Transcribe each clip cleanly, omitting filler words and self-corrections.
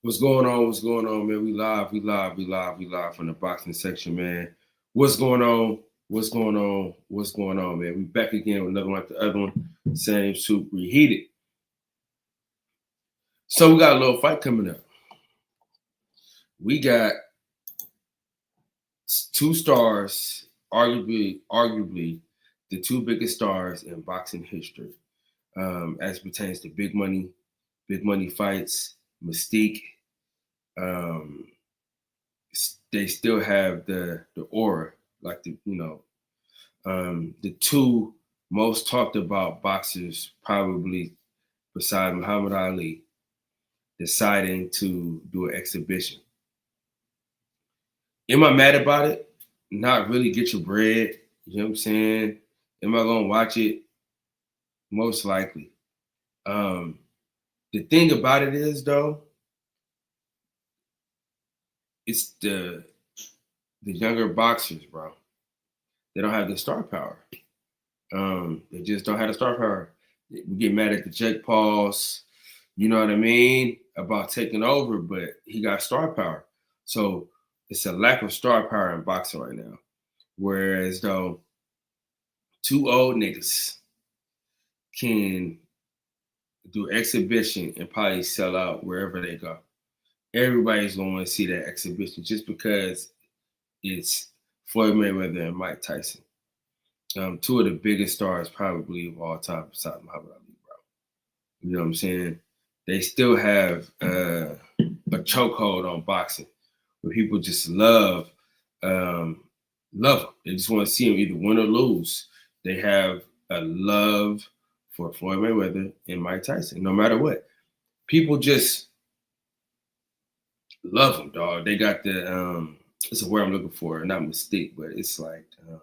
What's going on? What's going on, man? We live from the boxing section, man. What's going on? What's going on? What's going on, man? We back again with another one like the other one. Same soup, reheated. So we got a little fight coming up. We got two stars, arguably the two biggest stars in boxing history, as pertains to big money fights, mystique. Um, they still have the aura, like the two most talked about boxers, probably beside Muhammad Ali, deciding to do an exhibition. Am I mad about it? Not really. Get your bread. You know what I'm saying? Am I gonna watch it? Most likely. Um, the thing about it is, though, it's the younger boxers, bro. They don't have the star power. They just don't have the star power. We get mad at the Jake Pauls, you know what I mean, about taking over, but he got star power. So it's a lack of star power in boxing right now. Whereas though two old niggas can do exhibition and probably sell out wherever they go. Everybody's going to see that exhibition just because it's Floyd Mayweather and Mike Tyson. Two of the biggest stars probably of all time besides Muhammad Ali, bro. You know what I'm saying? They still have a chokehold on boxing where people just love them. They just want to see them either win or lose. They have a love for Floyd Mayweather and Mike Tyson, no matter what. People just love them, dog. They got the it's a word I'm looking for, not mystique, but it's like kind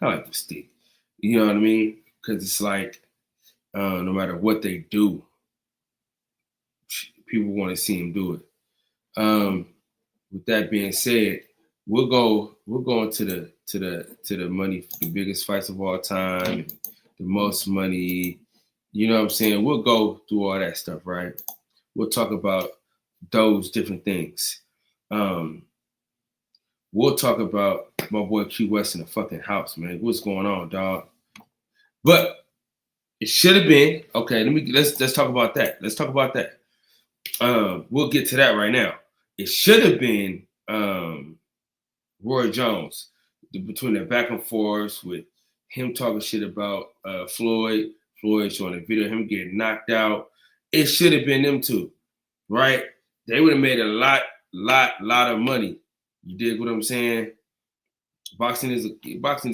of like mystique. You know what I mean? Because it's like no matter what they do, people want to see them do it. With that being said, we'll go into the money, the biggest fights of all time, the most money. You know what I'm saying? We'll go through all that stuff, right? We'll talk about those different things. We'll talk about my boy Q West in the fucking house, man. What's going on, dog? But it should have been okay. Let's talk about that. Let's talk about that. We'll get to that right now. It should have been Roy Jones between the back and forth with him talking shit about Floyd showing a video of him getting knocked out. It should have been them two, right? They would have made a lot of money. You dig what I'm saying? Boxing is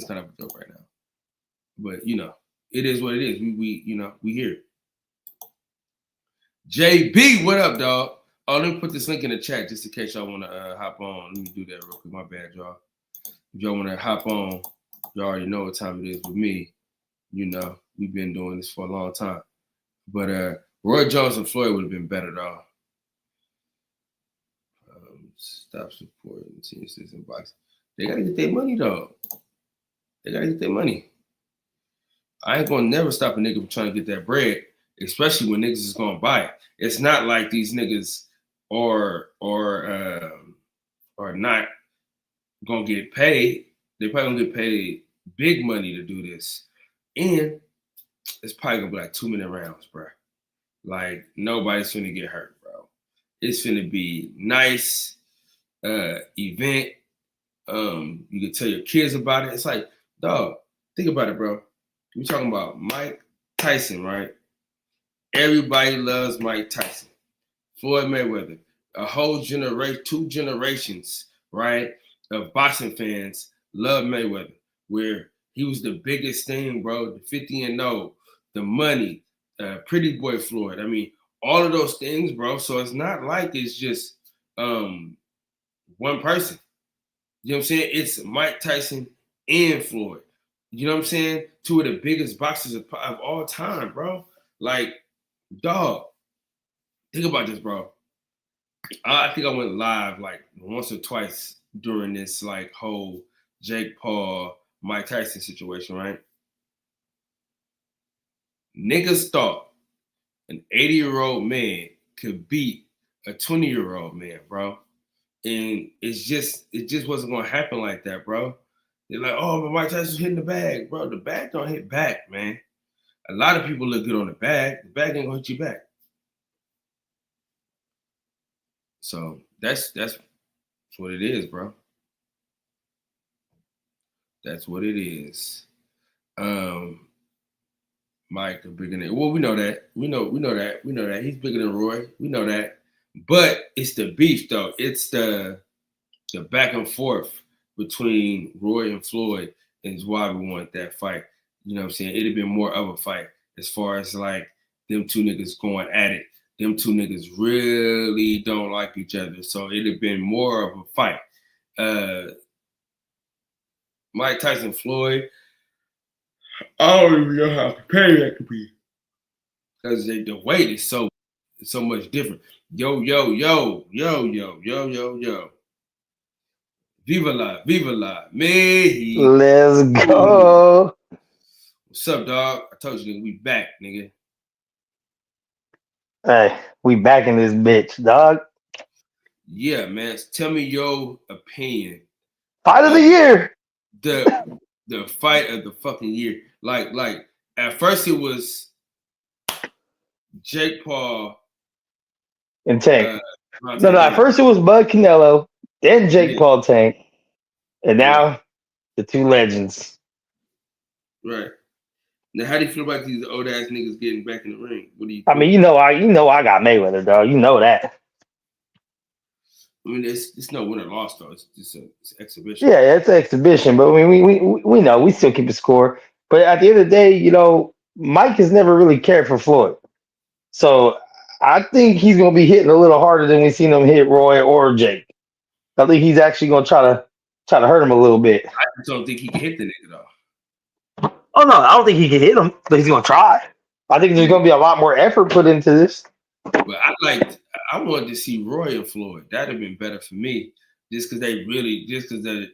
kind of a joke right now, but you know it is what it is. We here. JB, what up, dog? Oh, let me put this link in the chat just in case y'all want to hop on. Let me do that real quick. My bad, y'all. If y'all want to hop on, y'all already know what time it is with me. You know, we've been doing this for a long time. But Roy Jones and Floyd would have been better, dog. Stop supporting teams in boxing. They got to get their money, dog. They got to get their money. I ain't going to never stop a nigga from trying to get that bread, especially when niggas is going to buy it. It's not like these niggas are not gonna get paid. They probably gonna get paid big money to do this, and it's probably gonna be like 2 minute rounds, bro. Like nobody's finna get hurt, bro. It's finna be nice event. You can tell your kids about it. It's like, dog, think about it, bro. We're talking about Mike Tyson, right? Everybody loves Mike Tyson. Floyd Mayweather, a whole generation, 2 generations, right, of boxing fans love Mayweather, where he was the biggest thing, bro, the 50-0, the money, pretty boy Floyd. I mean, all of those things, bro. So it's not like it's just one person. You know what I'm saying? It's Mike Tyson and Floyd. You know what I'm saying? 2 of the biggest boxers of all time, bro. Like, dog. Think about this, bro. I think I went live like once or twice during this like whole Jake Paul, Mike Tyson situation, right? Niggas thought an 80-year-old man could beat a 20-year-old man, bro. And it just wasn't gonna happen like that, bro. They're like, oh, but Mike Tyson's hitting the bag, bro. The bag don't hit back, man. A lot of people look good on the bag. The bag ain't gonna hit you back. So that's what it is, bro. That's what it is. Mike a bigger than well, we know that. We know that. He's bigger than Roy. We know that. But it's the beef though. It's the back and forth between Roy and Floyd is why we want that fight. You know what I'm saying? It'd have been more of a fight as far as like them two niggas going at it. Them two niggas really don't like each other. So it'd have been more of a fight. Mike Tyson Floyd, I don't even know how compared that could be. Because the weight is so much different. Yo. Viva la, me. Let's go. What's up, dog? I told you, nigga, we back, nigga. Hey, we back in this bitch, dog. Yeah, man. Tell me your opinion. Fight of the year. The fight of the fucking year. Like at first it was Jake Paul and Tank. No, at first it was Bud Canelo, then Jake Paul Tank, and now the two legends. Right. Now, how do you feel about these old ass niggas getting back in the ring? What do you? I mean, you know, I got Mayweather, dog. You know that. I mean, it's no win or loss though. It's just an exhibition. Yeah, it's an exhibition, but I mean, we know we still keep a score. But at the end of the day, you know, Mike has never really cared for Floyd, so I think he's gonna be hitting a little harder than we've seen him hit Roy or Jake. I think he's actually gonna try to hurt him a little bit. I just don't think he can hit the nigga though. Oh no, I don't think he can hit him, but he's gonna try. I think there's gonna be a lot more effort put into this. But I wanted to see Roy and Floyd. That'd have been better for me, just because the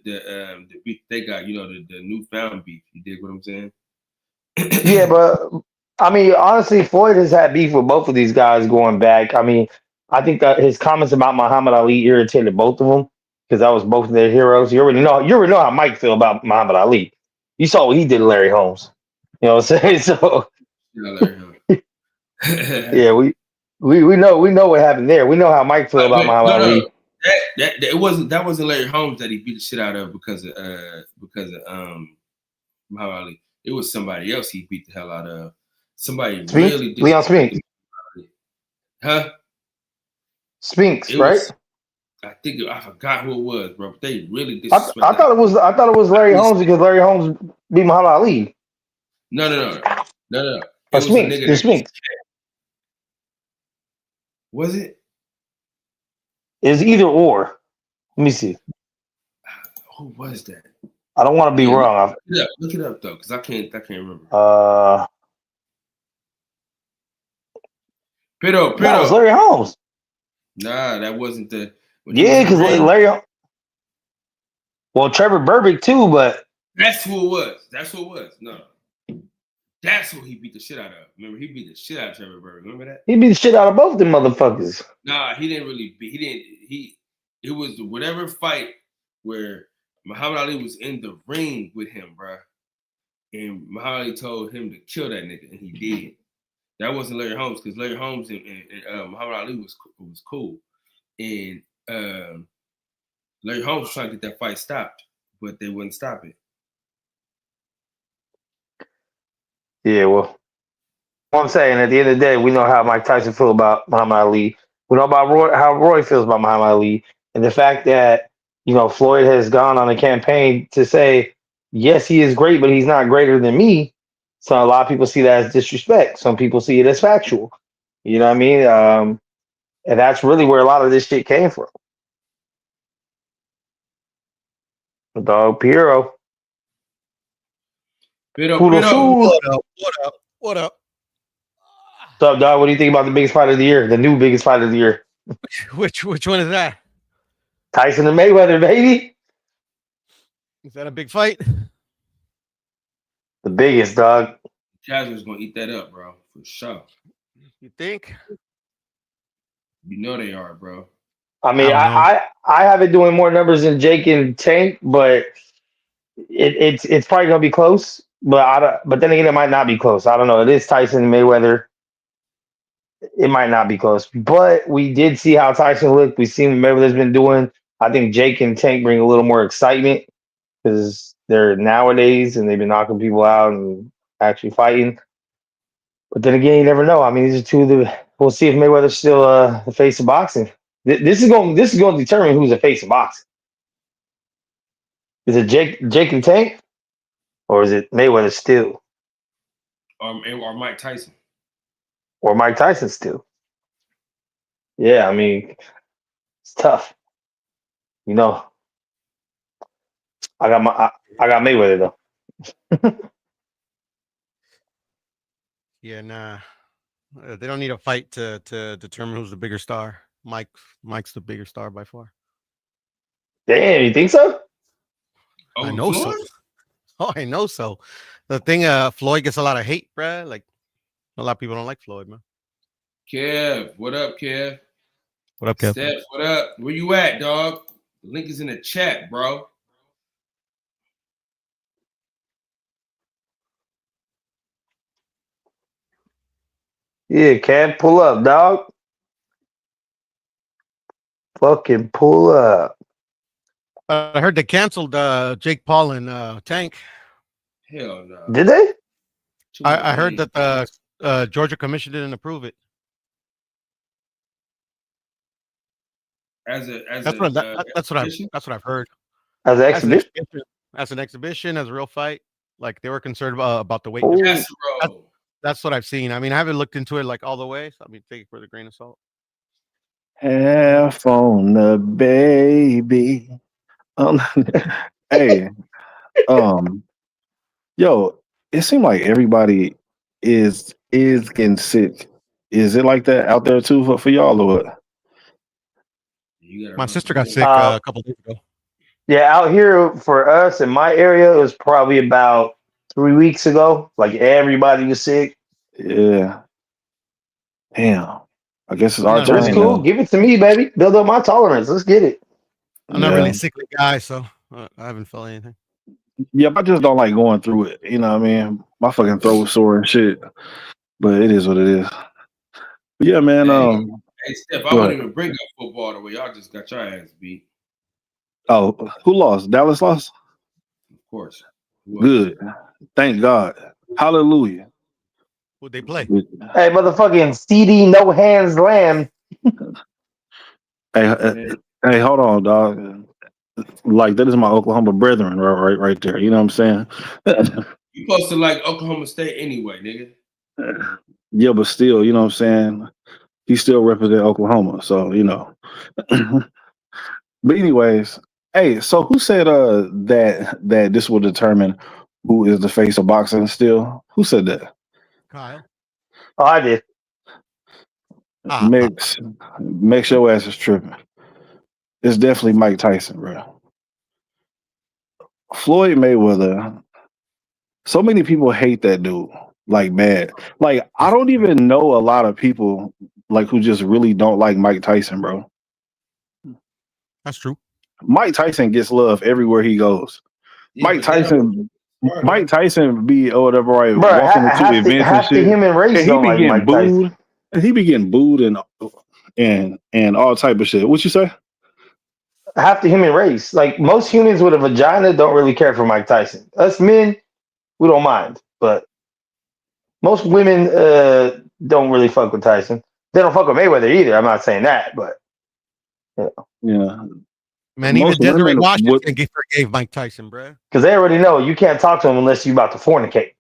beef they got, you know, the newfound beef. You dig what I'm saying? Yeah, but I mean, honestly, Floyd has had beef with both of these guys going back. I mean, I think that his comments about Muhammad Ali irritated both of them because that was both of their heroes. You already know how Mike feel about Muhammad Ali. You saw what he did to Larry Holmes. You know what I'm saying? So yeah, we know what happened there. We know how Mike feel about Muhammad Ali. That wasn't Larry Holmes that he beat the shit out of because of Muhammad Ali. It was somebody else he beat the hell out of. Somebody really Leon Spinks. Huh? Spinks, right? I forgot who it was, bro. But they really disrespected. I thought it was Larry Holmes because Larry Holmes beat Muhammad Ali. No. It was Spinks. There's Spinks. Was it? It's either or. Let me see. Who was that? I don't want to be wrong. Look it up though, because I can't remember. That was Larry Holmes. Nah, that wasn't the. Yeah, because Larry. Well, Trevor Berbick too, but that's who it was. No, that's who he beat the shit out of. Remember, he beat the shit out of Trevor Berbick. Remember that? He beat the shit out of both of them motherfuckers. Nah, he didn't really beat. It was whatever fight where Muhammad Ali was in the ring with him, bro, and Muhammad Ali told him to kill that nigga, and he did. That wasn't Larry Holmes because Larry Holmes and Muhammad Ali was cool, and Larry Holmes was trying to get that fight stopped, but they wouldn't stop it. Yeah, well, what I'm saying at the end of the day, we know how Mike Tyson feels about Muhammad Ali. We know about how Roy feels about Muhammad Ali, and the fact that Floyd has gone on a campaign to say, yes, he is great, but he's not greater than me. So a lot of people see that as disrespect. Some people see it as factual. You know what I mean? And that's really where a lot of this shit came from. The dog Piero. What up? What up? What's up, dog? What do you think about the biggest fight of the year? The new biggest fight of the year? Which one is that? Tyson and Mayweather, baby. Is that a big fight? The biggest, dog. Jasmine's gonna eat that up, bro, for sure. You think? You know they are, bro. I mean, I don't know. I have it doing more numbers than Jake and Tank, but it's probably gonna be close. But but then again, it might not be close. I don't know. It is Tyson and Mayweather. It might not be close, but we did see how Tyson looked. We seen what Mayweather's been doing. I think Jake and Tank bring a little more excitement because they're nowadays and they've been knocking people out and actually fighting. But then again, you never know. I mean, these are two of the. We'll see if Mayweather's still the face of boxing. This is going to determine who's the face of boxing. Is it Jake and Tank, or is it Mayweather still, Or Mike Tyson. or Mike Tyson still? Yeah, I mean, it's tough. You know, I got Mayweather though. Yeah, nah. They don't need a fight to determine who's the bigger star. Mike's the bigger star by far. Damn, you think so? I Over know so. Floyd? Oh, I know so. The thing, Floyd gets a lot of hate, bruh. Like a lot of people don't like Floyd, man. Kev, what up, Kev? What up, Kev? Steph, what up? Where you at, dog? The link is in the chat, bro. Yeah, Cam, pull up, dog. Fucking pull up. I heard they canceled Jake Paul and Tank. Hell no. Did they? I heard that the Georgia Commission didn't approve it. That's what I've heard. As an As an exhibition? exhibition, as a real fight. Like they were concerned about the weight Oh. difference. Castro. That's what I've seen. I mean, I haven't looked into it like all the way. So I mean, take it with a grain of salt. Half on the baby. Hey, um, yo, it seemed like everybody is getting sick. Is it like that out there too for y'all or what? My sister got sick Uh, a couple days ago. Yeah, out here for us in my area, it was probably about 3 weeks ago. Like everybody was sick. Yeah. Damn. I guess it's I'm our not But it's turn cool. now. Give it to me, baby. Build up my tolerance. Let's get it. I'm not really Yeah. a sickly guy, so I haven't felt anything. Yeah, I just don't like going through it. You know what I mean? My fucking throat was sore and shit. But it is what it is. But yeah, man. Hey, Steph, I Go wouldn't ahead. even bring up football the way y'all just got your ass beat. Oh, who lost? Dallas lost? Of course. Who else? Good. Thank God. Hallelujah. Who'd they play? Hey, motherfucking CD no hands lamb. Hey, hold on, dog. Like that is my Oklahoma brethren, right there. You know what I'm saying? You supposed to like Oklahoma State anyway, nigga. Yeah, but still, you know what I'm saying? He still represent Oklahoma, so you know. But anyways, hey, so who said that this will determine who is the face of boxing still? Who said that? Kyle. Oh, I did. Makes your ass is tripping. It's definitely Mike Tyson, bro. Floyd Mayweather. So many people hate that dude, like bad. Like I don't even know a lot of people like who just really don't like Mike Tyson, bro. That's true. Mike Tyson gets love everywhere he goes. Yeah, Mike but they Tyson, don't- Mike Tyson be or whatever, right? Bro, Walking into half events and the shit. human race And he don't be like getting Mike Tyson. booed. He be getting booed and all type of shit. What you say? Half the human race. Like most humans with a vagina don't really care for Mike Tyson. Us men, we don't mind. But most women don't really fuck with Tyson. They don't fuck with Mayweather either. I'm not saying that, but Yeah. Man, Most even Desiree women would. Washington forgave Mike Tyson, bro. because they already know you can't talk to him unless you about to fornicate.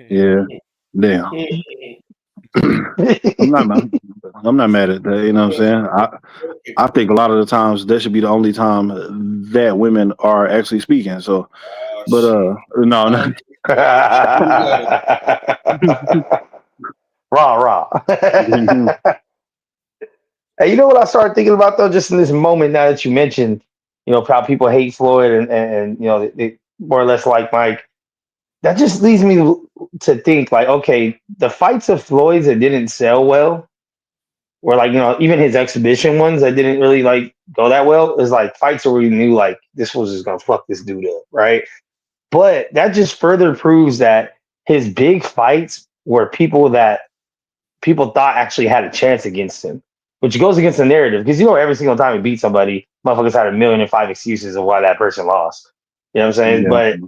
Yeah. Damn. I'm not mad at that. You know what I'm saying? I think a lot of the times that should be the only time that women are actually speaking. So, but no. Raw. Mhm. Hey, you know what I started thinking about though, just in this moment now that you mentioned, how people hate Floyd and you know they more or less like Mike. that just leads me to think like, okay, the fights of Floyd's that didn't sell well, or like even his exhibition ones that didn't really like go that well, is like fights where we knew like this was just gonna fuck this dude up, right? But that just further proves that his big fights were people that people thought actually had a chance against him, which goes against the narrative because every single time he beat somebody, motherfuckers had 1,000,005 excuses of why that person lost. You know what I'm saying? Yeah. But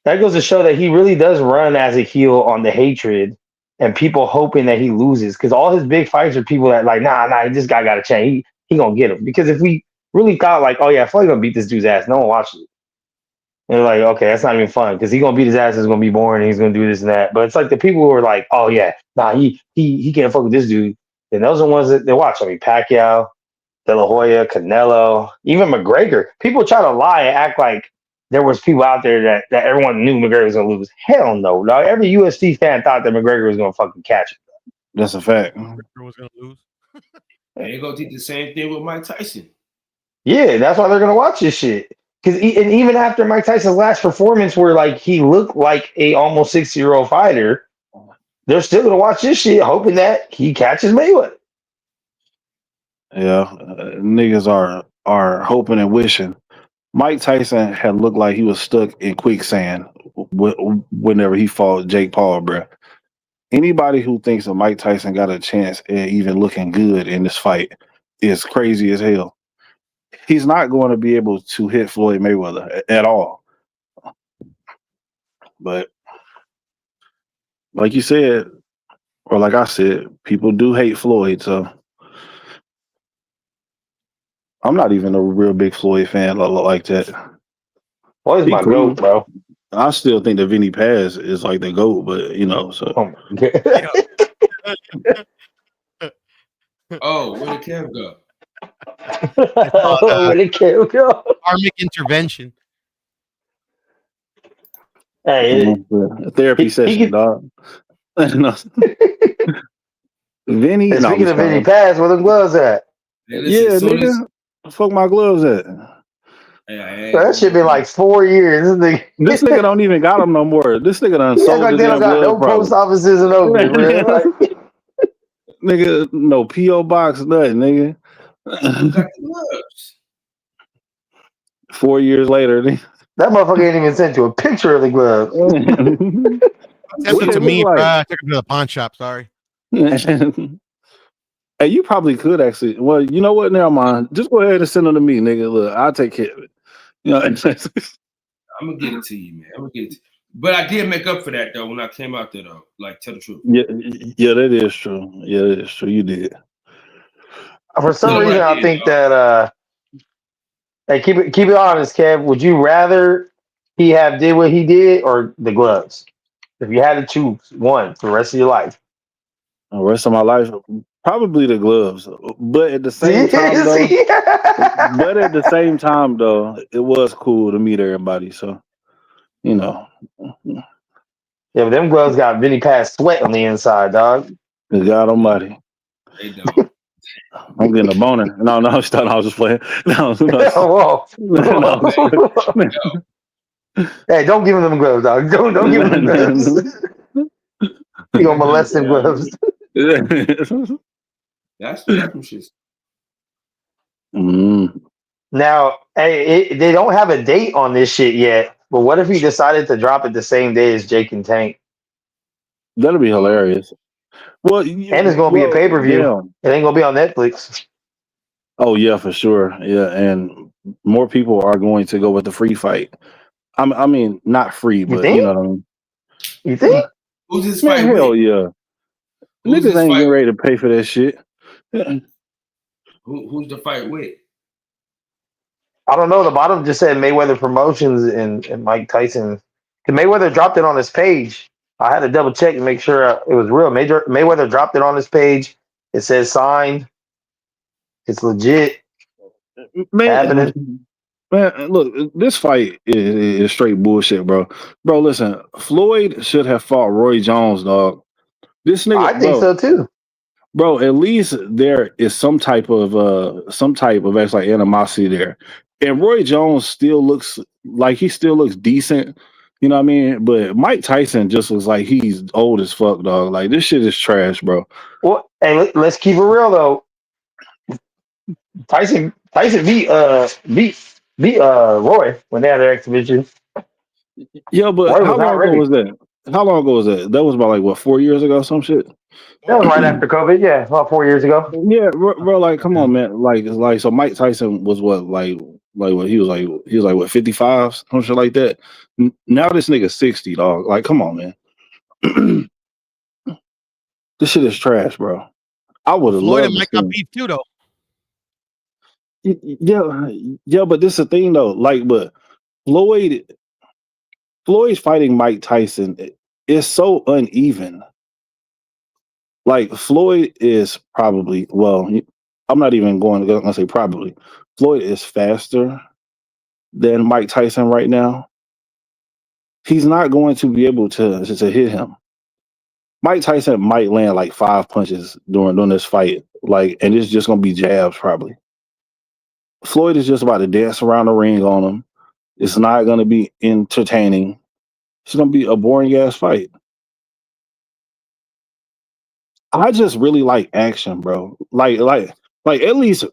that goes to show that he really does run as a heel on the hatred and people hoping that he loses because all his big fights are people that like, nah, this guy got a chance. He gonna get him. Because if we really thought like, oh yeah, Floyd gonna beat this dude's ass, no one watches it. And they're like, okay, that's not even fun because he's gonna beat his ass. It's gonna be boring. And he's gonna do this and that. But it's like the people who are like, oh yeah, nah, he can't fuck with this dude. And those are the ones that they watch. I mean, Pacquiao, De La Hoya, Canelo, even McGregor. People try to lie and act like there was people out there that everyone knew McGregor was gonna lose. Hell no, dog. Every UFC fan thought that McGregor was gonna fucking catch him. That's a fact. McGregor was gonna lose. They gonna do the same thing with Mike Tyson. Yeah, that's why they're gonna watch this shit. Because and even after Mike Tyson's last performance, where like he looked like a almost 60-year-old fighter, they're still gonna watch this shit, hoping that he catches Mayweather. Yeah, niggas are hoping and wishing. Mike Tyson had looked like he was stuck in quicksand whenever he fought Jake Paul, bruh. Anybody who thinks that Mike Tyson got a chance at even looking good in this fight is crazy as hell. He's not going to be able to hit Floyd Mayweather at all. But like you said, or like I said, people do hate Floyd, so I'm not even a real big Floyd fan like that. Floyd's He my cool. goat, bro. I still think that Vinny Paz is like the GOAT, but so Oh my god. Oh, where did Kev go? Where did Kev go? Karmic intervention. Hey, therapy session, could, dog. No. Vinny. hey, speaking of Vinny Paz, where the gloves at? Hey, listen, Yeah, nigga. Fuck my gloves at. That shit been like 4 years. This nigga don't even got them no more. This nigga done sold like the they don't damn got no gloves. post offices in Oakland, man. Like, nigga, no P.O. box, nothing, nigga. Who got the gloves? 4 years later, that motherfucker ain't even sent you a picture of the gloves. Sent it to me, bro. I took it to the pawn shop. Sorry. Hey, you probably could actually. Well, you know what? Never mind. Just go ahead and send them to me, nigga. Look, I'll take care of it. I'm gonna get it to you, man. I'm gonna get it to you. But I did make up for that though when I came out there though. Like, tell the truth. Yeah, that is true. Yeah, that is true. You did. For some reason, I think that hey, keep it honest, Kev. Would you rather he have did what he did or the gloves? If you had to choose one for the rest of your life. The rest of my life, probably the gloves. But at the same time, though, it was cool to meet everybody. So, Yeah, but them gloves got Vinny Paz sweat on the inside, dog. God almighty. They don't. I'm getting a boner. No, I was just playing. No. Hey, don't give him them gloves, dog. Don't give him them gloves. You gonna molest them gloves. That's some shit. Now, hey, they don't have a date on this shit yet. But what if he decided to drop it the same day as Jake and Tank? That'll be hilarious. Well, and it's gonna be a pay-per-view. Yeah. It ain't gonna be on Netflix. Oh yeah, for sure. Yeah, and more people are going to go with the free fight. I mean, not free, but you know what I mean. You think? Who's this fight with? Hell yeah. Niggas ain't getting ready to pay for that shit. Who's the fight with? I don't know. The bottom just said Mayweather Promotions and Mike Tyson. Mayweather dropped it on his page. I had to double check and make sure it was real. Mayweather dropped it on his page. It says signed. It's legit. Man, look, this fight is straight bullshit, bro. Bro, listen, Floyd should have fought Roy Jones, dog. This nigga, I think so too. Bro, at least there is some type of actually like animosity there. And Roy Jones still looks decent. You know what I mean? But Mike Tyson just looks like he's old as fuck, dog. Like this shit is trash, bro. Well, hey, let's keep it real though. Tyson beat Roy when they had their exhibition. Yeah, but Roy how was not long ago ready. was that? How long ago was that? That was about like what 4 years ago, some shit. That was right after COVID. Yeah, about 4 years ago. Yeah, bro, like come on, man. Like so Mike Tyson was what like what he was like what 55, some shit like that. Now this nigga 60, dog. Like, come on, man. This shit is trash, bro. I Well, would have Floyd and loved to Mike see got him. beef too, though. Yeah, yeah, but this is the thing though. Like, but Floyd's fighting Mike Tyson is so uneven. Like Floyd is probably I'm not even going to say probably. Floyd is faster than Mike Tyson right now. He's not going to be able to hit him. Mike Tyson might land like 5 punches during this fight, like, and it's just gonna be jabs probably. Floyd is just about to dance around the ring on him. It's not gonna be entertaining. It's gonna be a boring ass fight. I just really like action, bro. Like at least,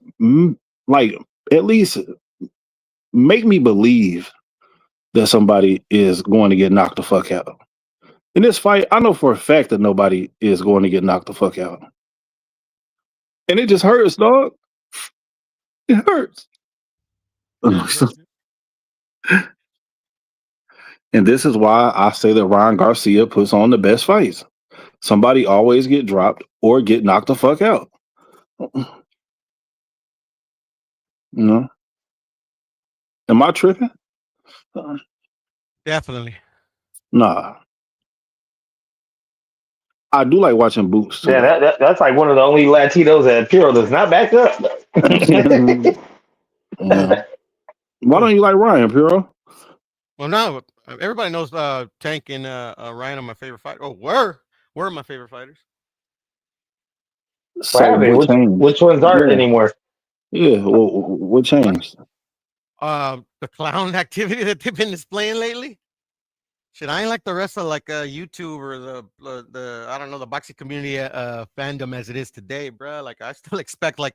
like at least make me believe that somebody is going to get knocked the fuck out. In this fight, I know for a fact that nobody is going to get knocked the fuck out. And it just hurts, dog. It hurts. Yeah, it does. And this is why I say that Ryan Garcia puts on the best fights. Somebody always get dropped or get knocked the fuck out. You know? Am I tripping? Definitely. Nah. I do like watching Boots too, Yeah, though. that's like one of the only Latinos that Puro does not back up. Yeah. Why don't you like Ryan, Puro? Well, now everybody knows Tank and Ryan are my favorite fighter. Oh, were my favorite fighters. What So happened? what changed? Which ones aren't Yeah. anymore? Yeah. Well, what changed? The clown activity that they've been displaying lately. Shit, I ain't like the rest of like YouTube or the I don't know, the boxing community fandom as it is today, bro. Like I still expect like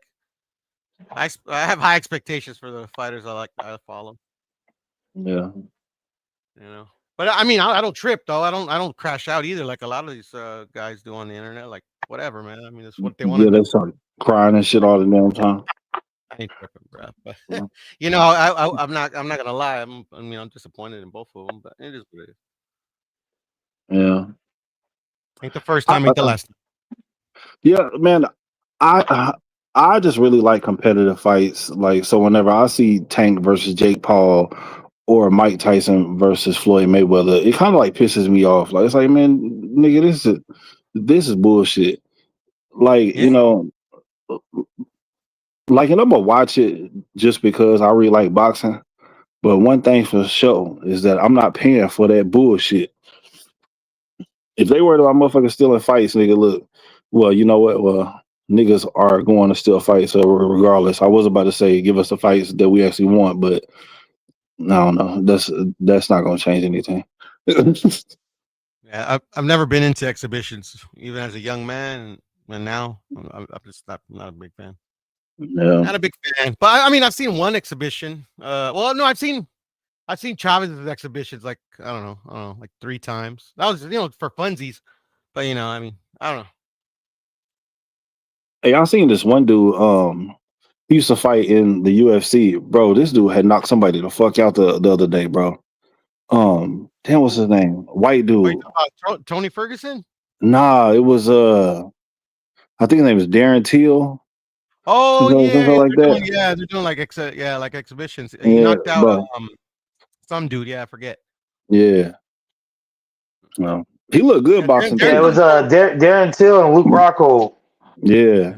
I have high expectations for the fighters I follow. Yeah. You know, but I mean I don't trip though. I don't crash out either like a lot of these guys do on the internet. Like whatever, man. I mean it's what they want to Yeah, they do. start crying and shit all the damn time. I ain't tripping, bro. But Yeah. you know, I'm not gonna lie. I'm disappointed in both of them, but it is what it is. Yeah. Ain't the first time, ain't the last time. Yeah, man. I just really like competitive fights. Like, so whenever I see Tank versus Jake Paul or Mike Tyson versus Floyd Mayweather, it kind of like pisses me off. Like, it's like, man, nigga, this is bullshit. Like, Yeah. like, and I'm gonna watch it just because I really like boxing. But one thing for sure is that I'm not paying for that bullshit. If they worried about motherfuckers stealing fights, nigga, look, well, you know what? Well, niggas are going to steal fights. So regardless, I was about to say give us the fights that we actually want, but I don't know. That's not going to change anything. Yeah, I've never been into exhibitions, even as a young man, and now I'm just not a big fan. Yeah. Not a big fan, but I mean, I've seen one exhibition. Well, no, I've seen Chavez's exhibitions like I don't know, like 3 times. That was for funsies, but I mean, I don't know. Hey, I seen this one dude. He used to fight in the UFC, bro. This dude had knocked somebody the fuck out the other day, bro. Damn, what's his name? White Wait, dude. about Tony Ferguson? Nah, it was I think his name was Darren Till. Oh Something yeah, like that. they're doing like like exhibitions. He Yeah, knocked out bro. some dude. Yeah, I forget. Yeah. No. He looked good Yeah, boxing Yeah, it too. was Darren Till and Luke Rockhold. Yeah.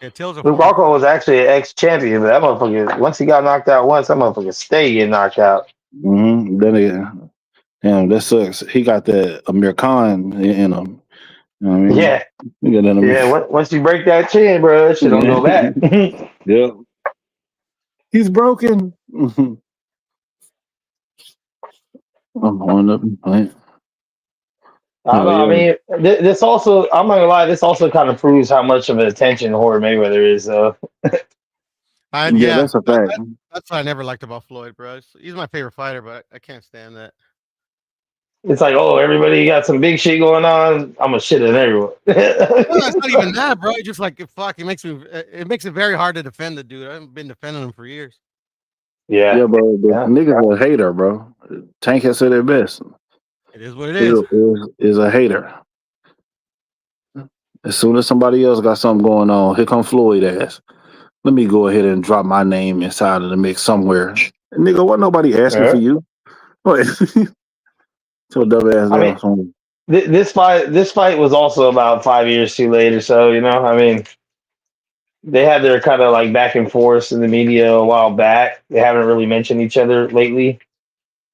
Yeah, Till's a Luke former. Rockhold was actually an ex-champion, but that motherfucker, once he got knocked out once, that motherfucker stay getting knocked out. Mm-hmm. Damn, that sucks. He got that Amir Khan in him. You know what I mean? Yeah, He got that Amir. yeah. Once you break that chin, bro, that shit don't go back. Yeah. He's broken. I'm on the plant. I don't Hell know. I yeah. mean, this also, I'm not gonna lie, this also kind of proves how much of an attention Floyd Mayweather is. Yeah, Yeah, that's a fact. that's what I never liked about Floyd, bro. He's my favorite fighter, but I can't stand that. It's like, oh, everybody got some big shit going on. I'm gonna shit at everyone. No, it's not even that, bro. It's just like fuck. It makes it very hard to defend the dude. I've been defending him for years. Yeah, Yeah, bro. The yeah. nigga's a hater, bro. Tank has said it best. It is what it Is is. is a hater. As soon as somebody else got something going on, here come Floyd ass. Let me go ahead and drop my name inside of the mix somewhere. Nigga, what nobody asking for Yeah. you? What? So dumb ass I mean, down. this fight was also about 5 years too late or so. I mean, they had their kind of like back and forth in the media a while back. They haven't really mentioned each other lately.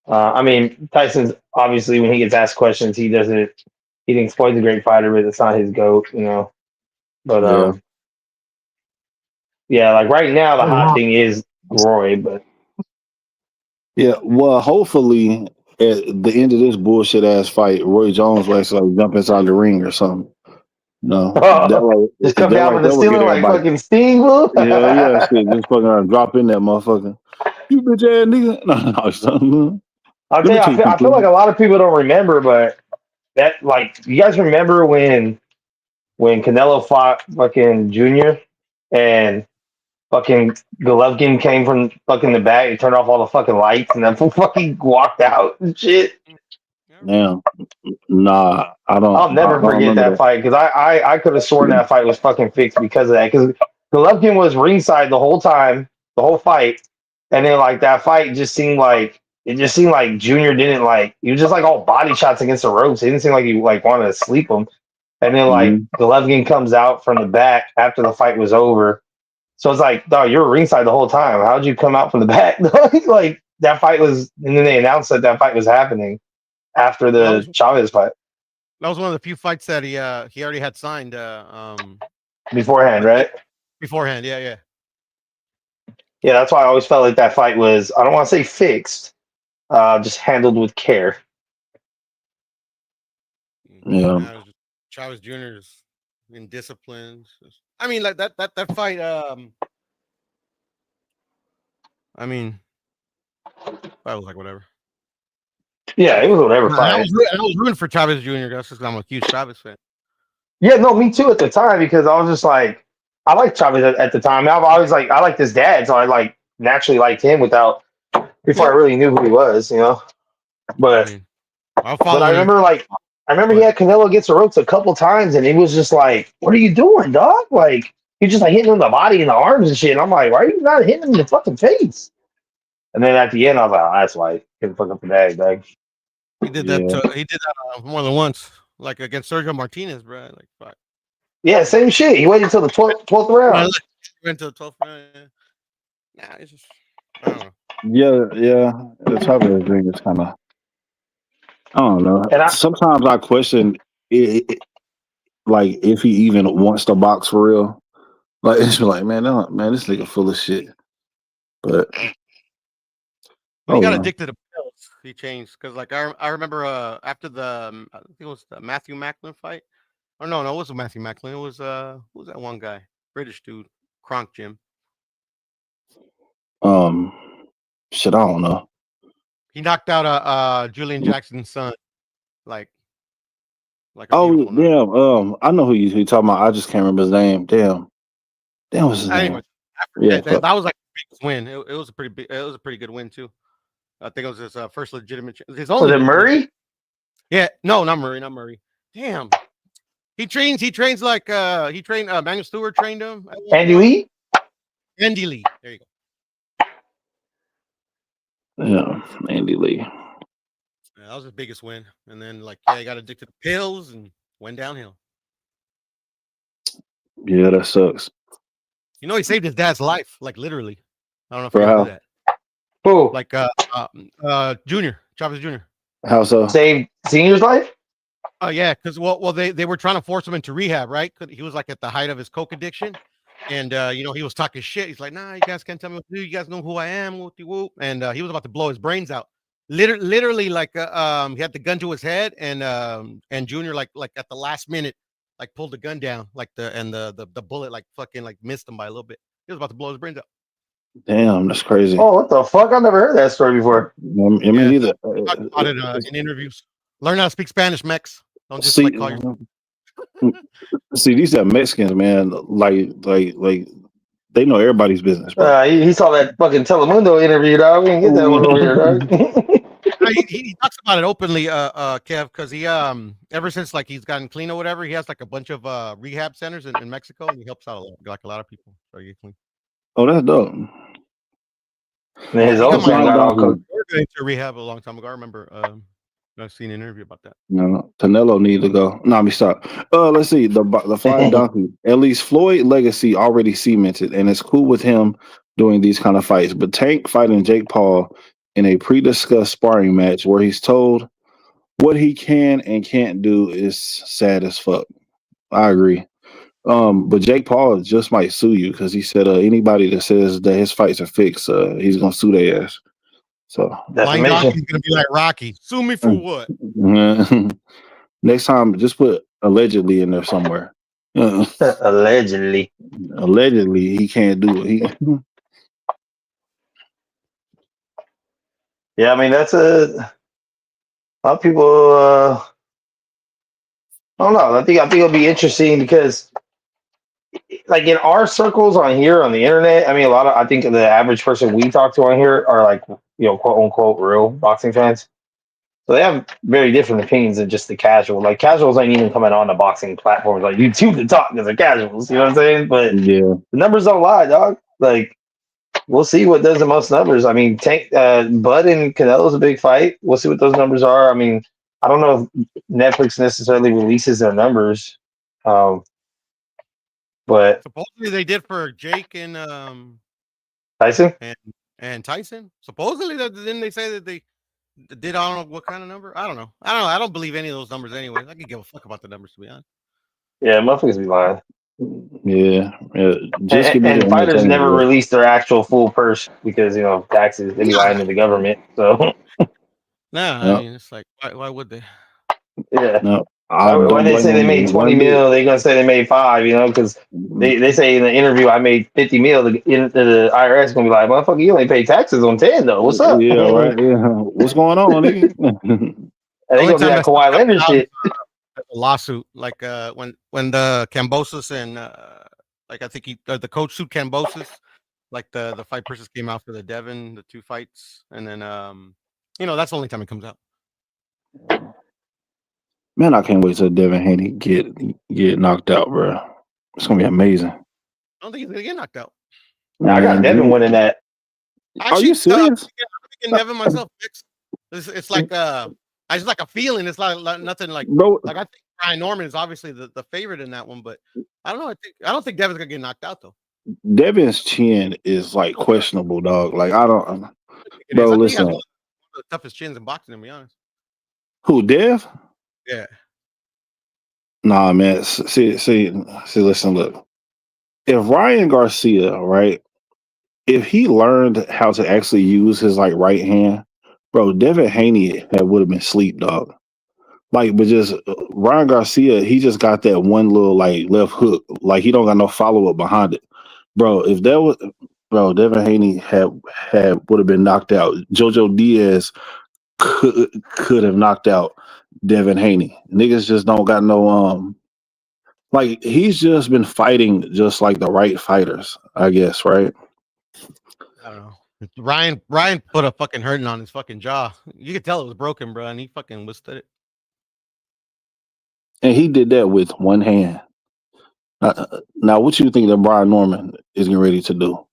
I mean, Tyson's obviously when he gets asked questions, he doesn't. He thinks Floyd's a great fighter, but it's not his goat. But Yeah. yeah, like right now the hot thing is Roy, but Yeah. Well, hopefully at the end of this bullshit ass fight, Roy Jones will actually like, jump inside the ring or something. No. just come down from the That will get ceiling like everybody. fucking Sting, bro. Yeah, yeah, shit. Just fucking drop in that motherfucker. You bitch ass nigga. No, son. I'll Let tell me you, tell you I feel like something. a lot of people don't remember, but that like you guys remember when Canelo fought fucking Junior and fucking Golovkin came from fucking the back, he turned off all the fucking lights and then fucking walked out and shit. Yeah, I remember. Damn. Nah, I'll I never don't forget remember that that. fight because I could have sworn that fight was fucking fixed because of that. Because Golovkin was ringside the whole time, the whole fight, and then like that fight just seemed like Junior didn't like he was just like all body shots against the ropes. It didn't seem like he like wanted to sleep him. And then like Mhm. Golovkin comes out from the back after the fight was over. So it's like, dog, you were ringside the whole time. How'd you come out from the back? Like that fight was, and then they announced that fight was happening after Well, the Chavez fight that was one of the few fights that he already had signed beforehand, like right? beforehand. Yeah, yeah. Yeah, that's why I always felt like that fight was, I don't want to say fixed, just handled with care. Yeah. Now it's just Chavez Jr.'s in discipline. I mean, like that fight. I mean, I was like whatever. Yeah, it was whatever And I fight. was rooting for Chavez Jr. That's because I'm a huge Chavez fan. Yeah, no, me too at the time because I was just like, I liked Chavez at the time. I've always like, I liked his dad, so I like naturally liked him before I really knew who he was. I But mean, I'm but I following him. remember like, I remember he But had Canelo against the ropes a couple times, and it was just like, what are you doing, dog? Like, he's just like hitting him in the body and the arms and shit. And I'm like, why are you not hitting him in the fucking face? And then at the end, I was like, oh, that's why he couldn't fuck up the bag, dog. he did that. Yeah. He did that more than once, like against Sergio Martinez, bro. Like, fuck. Yeah, same shit. He waited until the 12th Well, round. he went to the 12th round. Yeah. Nah, it's just I don't know. Yeah, yeah. The top of the thing is kind of, I don't know. And I, Sometimes I question, like, if he even wants to box for real. Like, it's like, man, no, man, this nigga full of shit. But, When he oh, got well. addicted to pills, he changed because, like, I remember after I think it was the Matthew Macklin fight. Or no, it wasn't Matthew Macklin. It was who was that one guy? British dude, Kronk Jim. Um, shit, I don't know. He knocked out Julian Jackson's son, like a Oh, beautiful knock. damn. I know who you talking about. I just can't remember his name. Damn. Damn, what's his name? Anyway, I Yeah, forget that was like a big win. It was a pretty big. It was a pretty good win too. I think it was his first legitimate. His was only. it Murray? Yeah, no, not Murray, not Murray. Damn. He trains. He trains like he trained. Manuel Stewart trained him at one Andy point. Lee? Andy Lee. There you go. yeah, Andy Lee. Yeah, that was his biggest win. And then like he got addicted to pills and went downhill. Yeah, that sucks. You know, he saved his dad's life, like literally. I don't know if For you guys knew how? that. Who? Like Junior Chavez Jr. How so? Saved Senior's life? Oh yeah, because they were trying to force him into rehab, right? 'Cause he was like at the height of his coke addiction, and he was talking shit. He's like, "Nah, you guys can't tell me what to do. You guys know who I am." Whoop-de-whoop. And he was about to blow his brains out. literally like he had the gun to his head, and Junior like at the last minute like pulled the gun down, like the bullet like fucking like missed him by a little bit. He was about to blow his brains out. Damn, that's crazy. Oh, what the fuck? I've never heard that story before. I mean, neither. Talk about it in interviews. Learn how to speak Spanish, Mex. Don't just See, like call yourself. see, these are Mexicans, man. Like they know everybody's business, bro. He saw that fucking Telemundo interview, dog. We didn't get that one over here, dog. He talks about it openly, Kev, because he ever since like he's gotten clean or whatever, he has like a bunch of rehab centers in Mexico, and he helps out a lot of people. So you clean. Oh, that's dope. And his old son got all cooked. We were going to rehab a long time ago. I remember I've seen an interview about that. No, Canelo need to go. No, let me stop. Let's see. The Flying Donkey. At least Floyd legacy already cemented, and it's cool with him doing these kind of fights. But Tank fighting Jake Paul in a pre-discussed sparring match where he's told what he can and can't do is sad as fuck. I agree. But Jake Paul just might sue you because he said anybody that says that his fights are fixed, he's gonna sue their ass. So Flying Donkey's gonna be like Rocky. Sue me for what? Next time, just put allegedly in there somewhere. Allegedly He can't do it. Yeah, I mean that's a lot of people. I don't know. I think it'll be interesting because, like in our circles on here on the internet, I mean, I think the average person we talk to on here are like, quote unquote real boxing fans. So they have very different opinions than just the casual. Like casuals ain't even coming on the boxing platforms like YouTube to talk because they're casuals. You know what I'm saying? But Yeah, the numbers don't lie, dog. Like we'll see what does the most numbers. I mean, Bud and Canelo's a big fight. We'll see what those numbers are. I mean, I don't know if Netflix necessarily releases their numbers, but supposedly they did for Jake and Tyson. And Tyson. Supposedly, didn't they say that they did? I don't know what kind of number. I don't know. I don't believe any of those numbers anyway. I could give a fuck about the numbers, to be honest. Yeah, motherfuckers be lying. Yeah. And fighters never release their actual full purse because taxes. They be lying to the government. So I mean, it's like why would they? yeah. No, Why they say they made 20 mil? They're gonna say they made 5. Because they say in the interview I made 50 mil. The IRS gonna be like, motherfucker, you only pay taxes on 10 though. What's up? Yeah, right. Yeah. What's going on, nigga? And they gonna do that Kawhi Leonard shit. A lawsuit, like when the Cambosis and like I think the coach sued Cambosis, like the fight purses came out for the Devin, the 2 fights, and then that's the only time it comes out. Man, I can't wait till Devin Haney get knocked out, bro. It's gonna be amazing. I don't think he's gonna get knocked out. I got Devin winning that. Actually, are you serious? I'm thinking Devin myself. It's like I just like a feeling. It's like nothing like. Bro, like I think Brian Norman is obviously the favorite in that one, but I don't know. I don't think Devin's gonna get knocked out though. Devin's chin is like questionable, dog. Like I don't. Bro, listen. One of the toughest chins in boxing, to be honest. Who, Dev? Yeah. Nah, man. See. Listen, look. If Ryan Garcia, right, if he learned how to actually use his like right hand, bro, Devin Haney would have been sleep, dog. Like, but just Ryan Garcia, he just got that one little like left hook. Like he don't got no follow up behind it, bro. If that was, bro, Devin Haney would have been knocked out. JoJo Diaz could have knocked out Devin Haney. Niggas just don't got no like he's just been fighting just like the right fighters, I guess, right? I don't know. Ryan put a fucking hurting on his fucking jaw. You could tell it was broken, bro, and he fucking withstood it. And he did that with one hand. Now, what you think that Brian Norman is getting ready to do?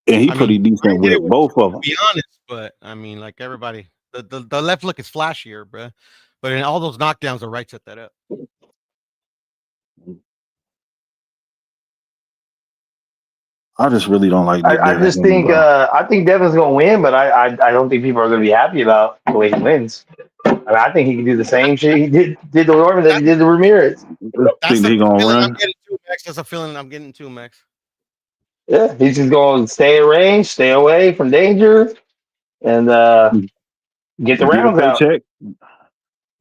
And he's pretty decent with both of them. To be honest, but I mean, like everybody, the left look is flashier, bro. But in all those knockdowns, the right set that up. I just really don't like. I just think I think Devin's gonna win, but I don't think people are gonna be happy about the way he wins. I mean, I think he can do the same shit he did to Norman that he did to Ramirez. That's the feeling run? I'm getting to, Max. That's a feeling I'm getting to, Max. Yeah, he's just going to stay in range, stay away from danger. and get the Get a rounds out. paycheck.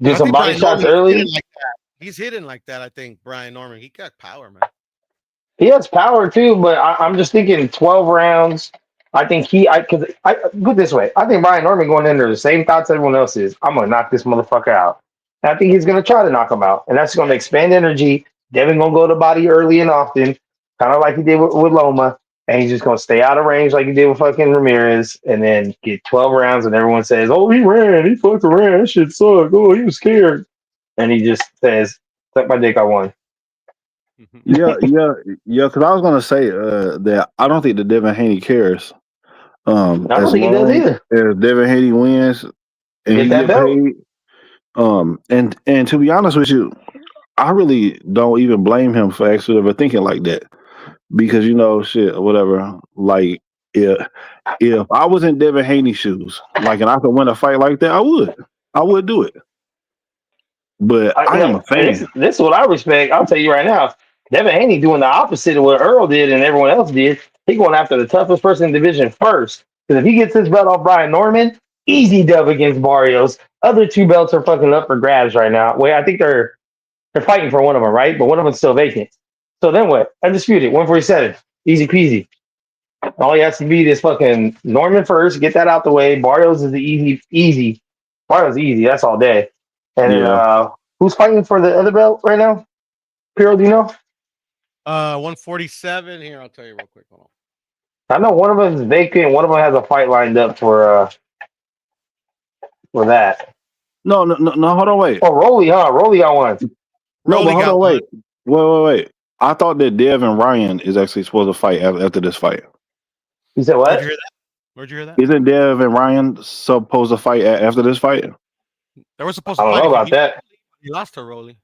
Do I some think body Brian shots Norman is early. hitting like that. He's hitting like that. I think Brian Norman. He got power, man. He has power too, but I'm just thinking 12 rounds. I think because I put it this way, I think Brian Norman going in there the same thoughts everyone else is. I'm gonna knock this motherfucker out. And I think he's gonna try to knock him out, and that's gonna expand energy. Devin gonna go to body early and often, kind of like he did with Loma, and he's just gonna stay out of range like he did with fucking Ramirez, and then get 12 rounds, and everyone says, "Oh, he fucking ran, that shit sucked. Oh, he was scared," and he just says, "Suck my dick, I won." Yeah. Because I was gonna say that I don't think that Devin Haney cares. I don't As think he does long either. as Devin Haney wins and Get he that get belt. paid. And to be honest with you, I really don't even blame him for actually ever thinking like that. Because shit, whatever. Like if I was in Devin Haney's shoes, like and I could win a fight like that, I would do it. But I am a And this, fan. this is what I respect. I'll tell you right now. Devin Haney doing the opposite of what Earl did and everyone else did. He going after the toughest person in the division first. Because if he gets his belt off Brian Norman, easy dub against Barrios. Other two belts are fucking up for grabs right now. Wait, I think they're fighting for one of them, right? But one of them's still vacant. So then what? Undisputed, 147. Easy peasy. All he has to beat is fucking Norman first, get that out the way. Barrios is the easy. Barrios is easy. That's all day. And then Yeah. who's fighting for the other belt right now? Piro, do you know? 147. Here, I'll tell you real quick. Hold I know one of them is vacant. One of them has a fight lined up for that. No, hold on, wait. Oh, Rolly, huh? Rolly got one. on. No, but Rolly hold got on, one. wait. I thought that Dev and Ryan is actually supposed to fight after this fight. You said Where'd you what? hear that? Where'd you hear that? Isn't Dev and Ryan supposed to fight after this fight? They were supposed I to don't fight know if about that. he lost to Rolly.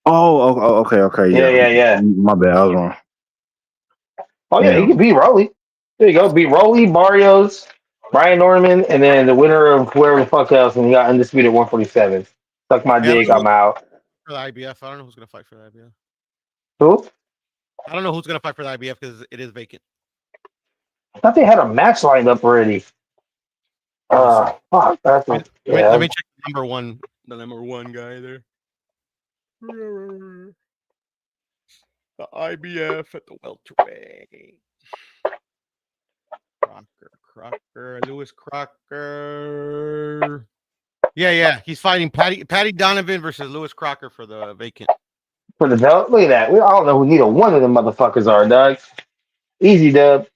Okay, Yeah, yeah. yeah. My bad, I was wrong. Oh yeah, he Yeah, can beat Rolly. There you go. Beat Rolly, Barrios, Brian Norman, and then the winner of whoever the fuck else, and he got undisputed 147. Suck my Hey, I don't dick, know I'm out. for the IBF. I don't know who's gonna fight for the IBF. Who? I don't know who's gonna fight for the IBF because it is vacant. I thought they had a match lined up already. Let me see. Fuck, that's Let yeah. me check the number one guy there. The IBF at the welterweight. Crocker, Lewis Crocker. Yeah. He's fighting Patty Donovan versus Lewis Crocker for the vacant. For the belt, look at that. I don't know who neither one of them motherfuckers are, dog. Easy dub.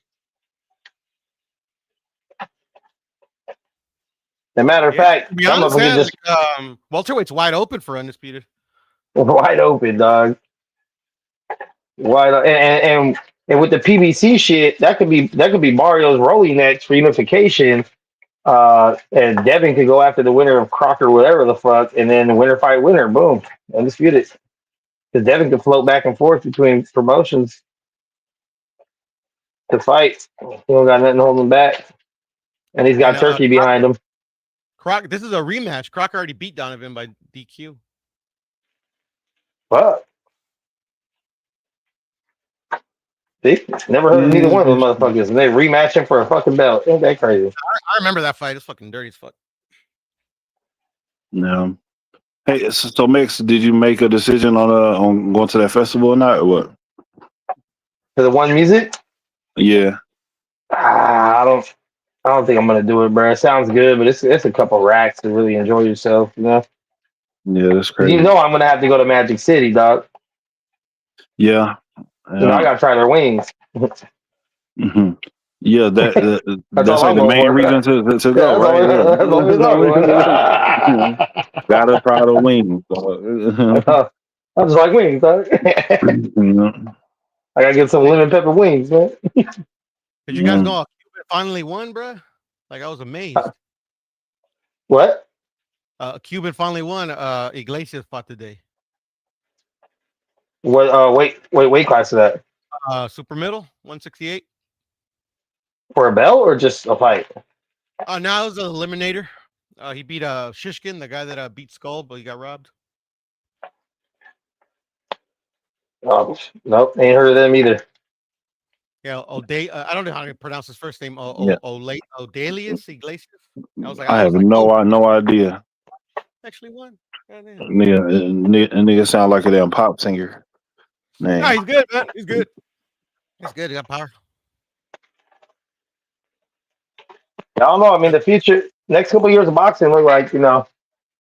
As a matter of Yeah, fact, to be that honest, motherfucker yeah, just like, welterweight's wide open for undisputed. wide open, dog. And with the PBC shit, that could be Mario's Rolly next for unification. And Devin could go after the winner of Crocker, whatever the fuck, and then the winner fight winner. Boom, undisputed. Because Devin could float back and forth between promotions to fight. He don't got nothing holding him back, and he's And got Turkey behind him. This is a rematch. Crocker already beat Donovan by DQ. Fuck. See? Never heard of neither one of them motherfuckers, and they rematching for a fucking belt. Ain't that crazy? I remember that fight. It's fucking dirty as fuck. no. Hey, so Mix, did you make a decision on going to that festival or not, or what? For the one music, Yeah, I don't think I'm gonna do it, bro. It sounds good, but it's a couple racks to really enjoy yourself, you know. that's 'Cause you crazy. know I'm gonna have to go to Magic City, dog. Yeah, I gotta try their wings. hmm Yeah, That's that's all like I'm the going main for. reason to Yeah, go, right? that's all we're Yeah. talking Gotta try the wings. about. I just like wings, dog. I gotta get some lemon pepper wings, man. Did you guys know Cuban finally won, bro? Like I was amazed. What? Cuban finally won. Iglesias fought today. What? Weight class is that? Super middle, 168. For a belt or just a fight? Now it was an eliminator. He beat Shishkin, the guy that beat Skull, but he got robbed. Nope, ain't heard of them either. Yeah, I don't know how to pronounce his first name. Yeah, Odalius Iglesias. I I have was like, oh, no idea. actually won. Goddamn. Nigga sound like a damn pop singer. No, Man, he's good, man. He's good. He's good. He got power. I don't know. I mean, the future, next couple of years of boxing look like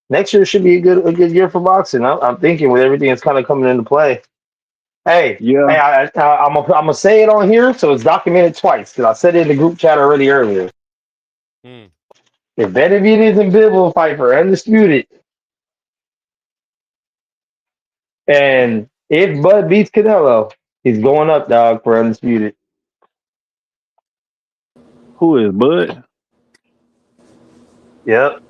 next year should be a good year for boxing. I'm thinking with everything that's kind of coming into play. Hey, yeah. hey, I'm gonna say it on here so it's documented twice because I said it in the group chat already earlier. Mm. If Benavidez and Biv will fight for undisputed, and if Bud beats Canelo, he's going up, dog, for undisputed. Who is Bud? Yep.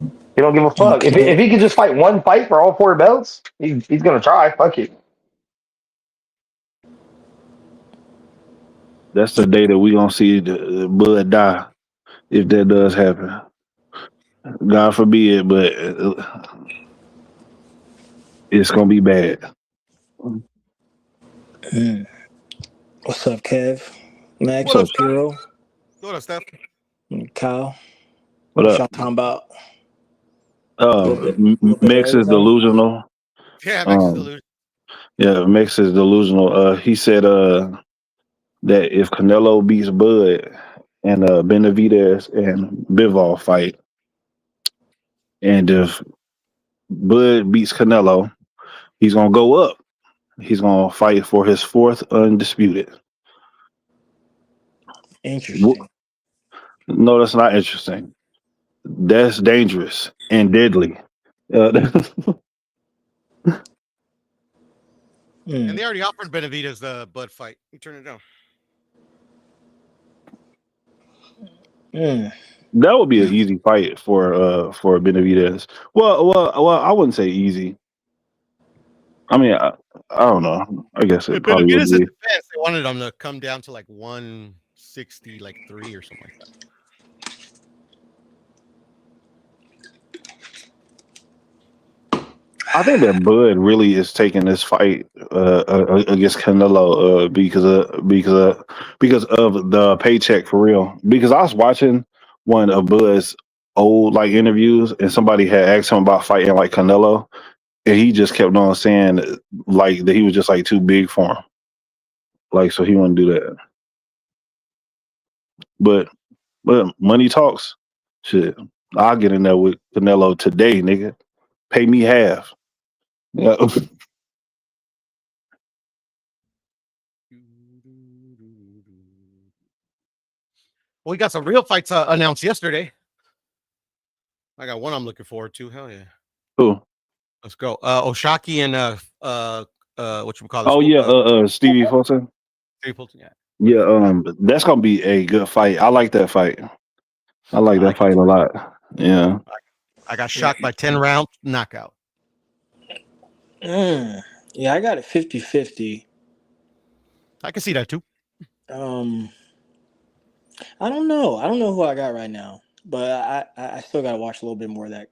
He don't give a fuck. If Okay. if he could just fight one fight for all four belts, he's gonna try. Fuck it. That's the day that we gonna see the Bud die if that does happen. God forbid, but it's gonna be bad. Mm. What's up, Kev? What Max, up, So, Steph? Shapiro, What up, Steph? and Kyle. what What up? y'all talking about? A little bit of Mex is everything. delusional. Yeah, Max is Um, illusion. yeah, Mex is delusional. He said that if Canelo beats Bud and Benavidez and Bivol fight, and if Bud beats Canelo, he's gonna go up. He's gonna fight for his fourth undisputed. Interesting. No, that's not interesting. That's dangerous and deadly. And Mm. they already offered Benavidez the Bud fight. He turned it down. Mm. That would be an easy fight for Benavidez. Well, I wouldn't say easy. I mean, I don't know. I guess Hey, it probably would Benavidez' be. defense, they wanted him to come down to like 160, like 3 or something like that. I think that Bud really is taking this fight against Canelo because of the paycheck for real. Because I was watching one of Bud's old like interviews, and somebody had asked him about fighting like Canelo, and he just kept on saying like that he was just like too big for him, like so he wouldn't do that. But money talks. Shit, I'll get in there with Canelo today, nigga. Pay me half. Yeah. Well, we got some real fights announced yesterday. I got one I'm looking forward to. Hell yeah. Cool. Let's go. Oshaki and what you call this? Oh yeah, Stevie Fulton. Yeah. Yeah, that's gonna be a good fight. I like that fight. I like I that like it fight a too. lot. Yeah. I got shocked by 10 round knockout. Mm. Yeah, I got it 50-50. I can see that too. Um, I don't know. I don't know who I got right now, but I still got to watch a little bit more of that.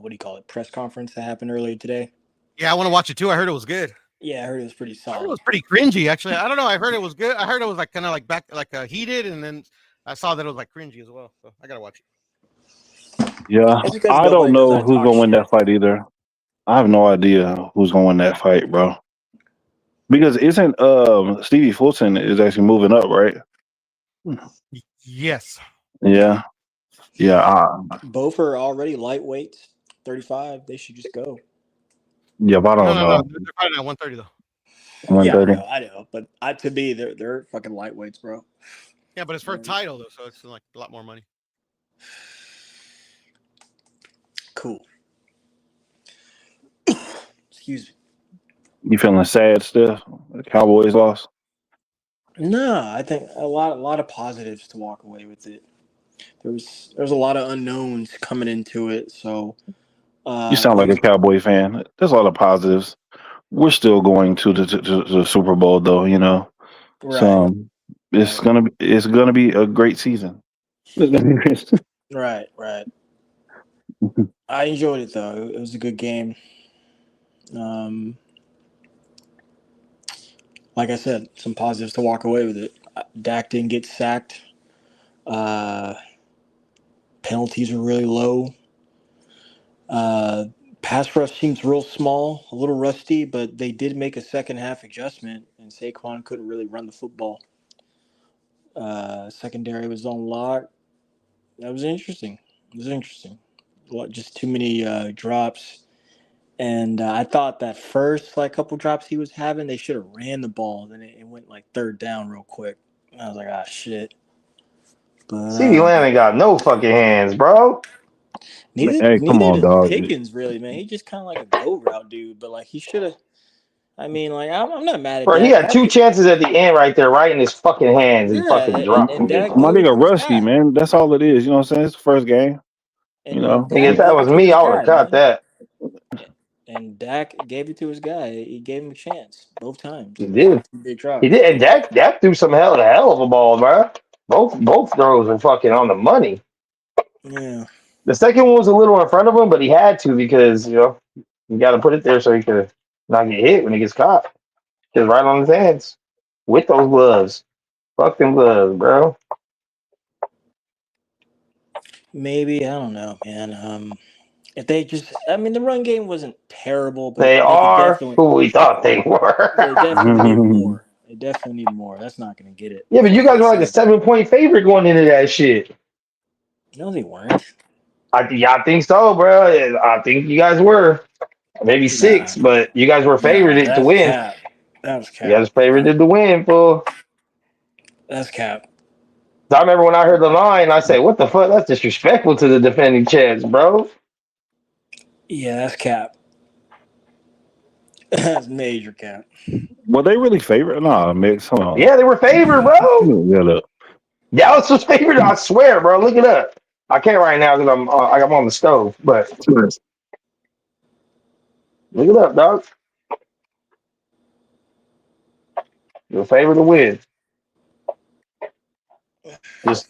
What do you call it? Press conference that happened earlier today. Yeah, I want to watch it too. I heard it was good. Yeah, I heard it was pretty I heard it solid. was pretty cringy, actually. I don't know. I heard it was good. I heard it was like kind of like back, like heated, and then I saw that it was like cringy as well. So I gotta watch it. Yeah. That's because I don't nobody knows how know to who's talk gonna win shit. that fight either. I have no idea who's gonna win that fight, bro. Because isn't Stevie Fulton is actually moving up, right? Yes. Yeah. Yeah. Both are already lightweights, 35. They should just go. Yeah, but I No, don't no, no. know. They're fighting at 130 though. One Yeah, thirty. I know. But to me, they're fucking lightweights, bro. Yeah, but it's for a title though, so it's like a lot more money. Cool. Excuse me. You feeling sad still? The Cowboys lost. No, I think a lot of positives to walk away with it. There's a lot of unknowns coming into it, so You sound it like a was Cowboy fan. There's a lot of positives. We're still going to the Super Bowl though, you know. right, So right, it's gonna be a great season. right. I enjoyed it though. It was a good game. like I said, some positives to walk away with it. Dak didn't get sacked. Uh, Penalties are really low. Uh, Pass rush seems real small, a little rusty, but they did make a second half adjustment, and Saquon couldn't really run the football. Secondary was on lock. That was interesting. It was interesting. Just too many drops. And I thought that first couple drops he was having, they should have ran the ball. Then it went third down real quick. And I was like, ah, shit. But CeeDee Lamb ain't got no fucking hands, bro. Hey, come neither on, does dog. Pickens really, man. He's just kind of like a go route dude. But he should have. I mean, I'm not mad at Bro, he Dak. had two chances at the end right there, right in his fucking hands. He Yeah, fucking dropped and them Dak bitches. My gave it nigga to his Rusty, guy. man. That's all it is. You know what I'm saying? It's the first game. You And know. Nigga, if Dak that gave was it to me, his I would have guy, caught man. that. And Dak gave it to his guy. He gave him a chance both times. He It wasn't did. two big He drops. did. And Dak threw some hell of a ball, bro. Both throws were fucking on the money. Yeah. The second one was a little in front of him, but he had to because, you got to put it there so he could not get hit when he gets caught. Just right on his hands with those gloves. Fuck them gloves, bro. Maybe, I don't know, man. If they just, I mean, the run game wasn't terrible, but They they could are definitely, who we thought they they were. definitely need more. They definitely need more. That's not going to get it. Yeah, but you Like guys I were like a said, 7-point favorite going into that shit. no, they weren't. I think so, bro. I think you guys were. Maybe Nah, 6, but you guys were nah, favored to that's win. cap. That was You guys cap. favored to win, fool. That's cap. So I remember when I heard the line, I said, "What the fuck? That's disrespectful to the defending champs, bro." Yeah, that's cap. That's major cap. Were they really favorite? Nah, mix. Hold on. Yeah, they were favored, bro. Yeah, look. Dallas was favored. I swear, bro. Look it up. I can't right now because I'm on the stove, but look it up, dog. You're favored to win.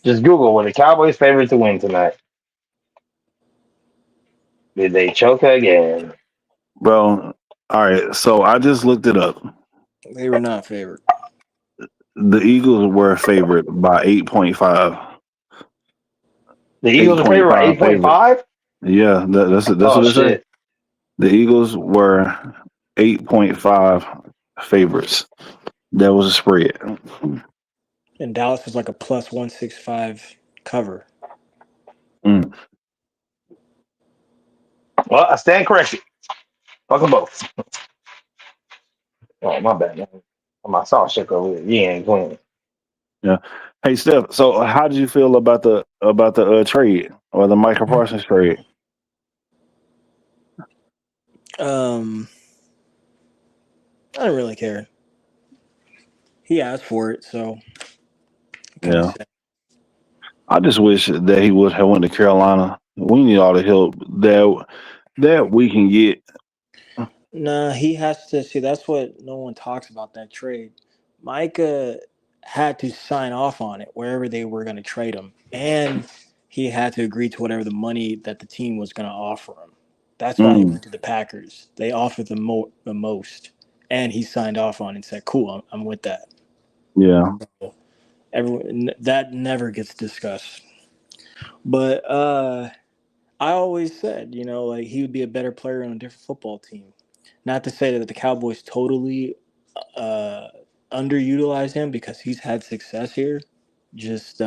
Just Google, were the Cowboys favored to win tonight? Did they choke again? Bro. All right. So I just looked it up. They were not favored. The Eagles were favored by 8.5. The Eight Eagles are point favored by five favorite. 8.5. Yeah, that's Oh what they say. shit! The Eagles were 8.5 favorites. That was a spread. And Dallas was like a plus 165 cover. Mm. Well, I stand corrected. Fuck them both. Oh my bad. Man. My sauce shook over here. You ain't playing. Yeah. Hey Steph, so how did you feel about the trade or the Michael Parsons trade? I didn't really care. He asked for it, so kind of Yeah. sad. I just wish that he would have went to Carolina. We need all the help that we can get. Nah, he has to see. That's what no one talks about that trade. Micah had to sign off on it wherever they were going to trade him, and he had to agree to whatever the money that the team was going to offer him. That's why he Mm. went to the Packers. They offered the most, and he signed off on it and said, "Cool, I'm with that." Yeah. So everyone that never gets discussed. But I always said, he would be a better player on a different football team. Not to say that the Cowboys totally uh, underutilize him because he's had success here. Just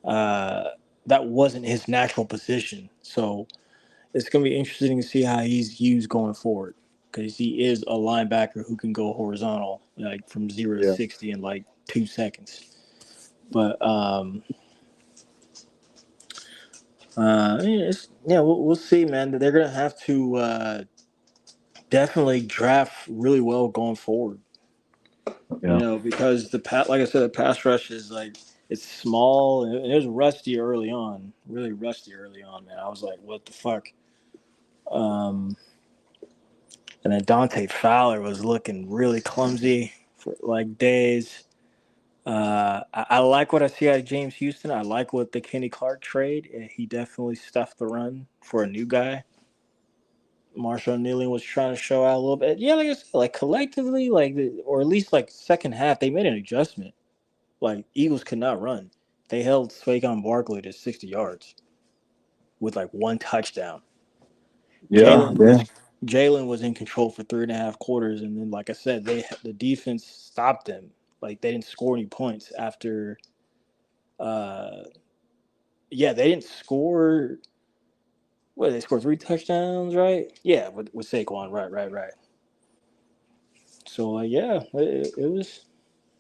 uh, that wasn't his natural position. So it's going to be interesting to see how he's used going forward because he is a linebacker who can go horizontal, from 0 to Yeah. 60 in 2 seconds. But we'll see, man. They're gonna have to definitely draft really well going forward. Yeah. Because like I said, the pass rush is it's small and it was rusty early on, really rusty early on, man. I was like, what the fuck? Um, and then Dante Fowler was looking really clumsy for days. I like what I see out of James Houston. I like what the Kenny Clark trade. He definitely stuffed the run for a new guy. Marshall Kneeling was trying to show out a little bit. Yeah, like I said, like collectively, or at least like second half, they made an adjustment. Like Eagles could not run. They held Saquon Barkley to 60 yards with like one touchdown. Yeah, yeah. Jalen was in control for 3.5 quarters, and then like I said, the defense stopped them. Like they didn't score any points after. Yeah, they didn't score. What, they scored 3 touchdowns, right? Yeah, with Saquon, right. So yeah, it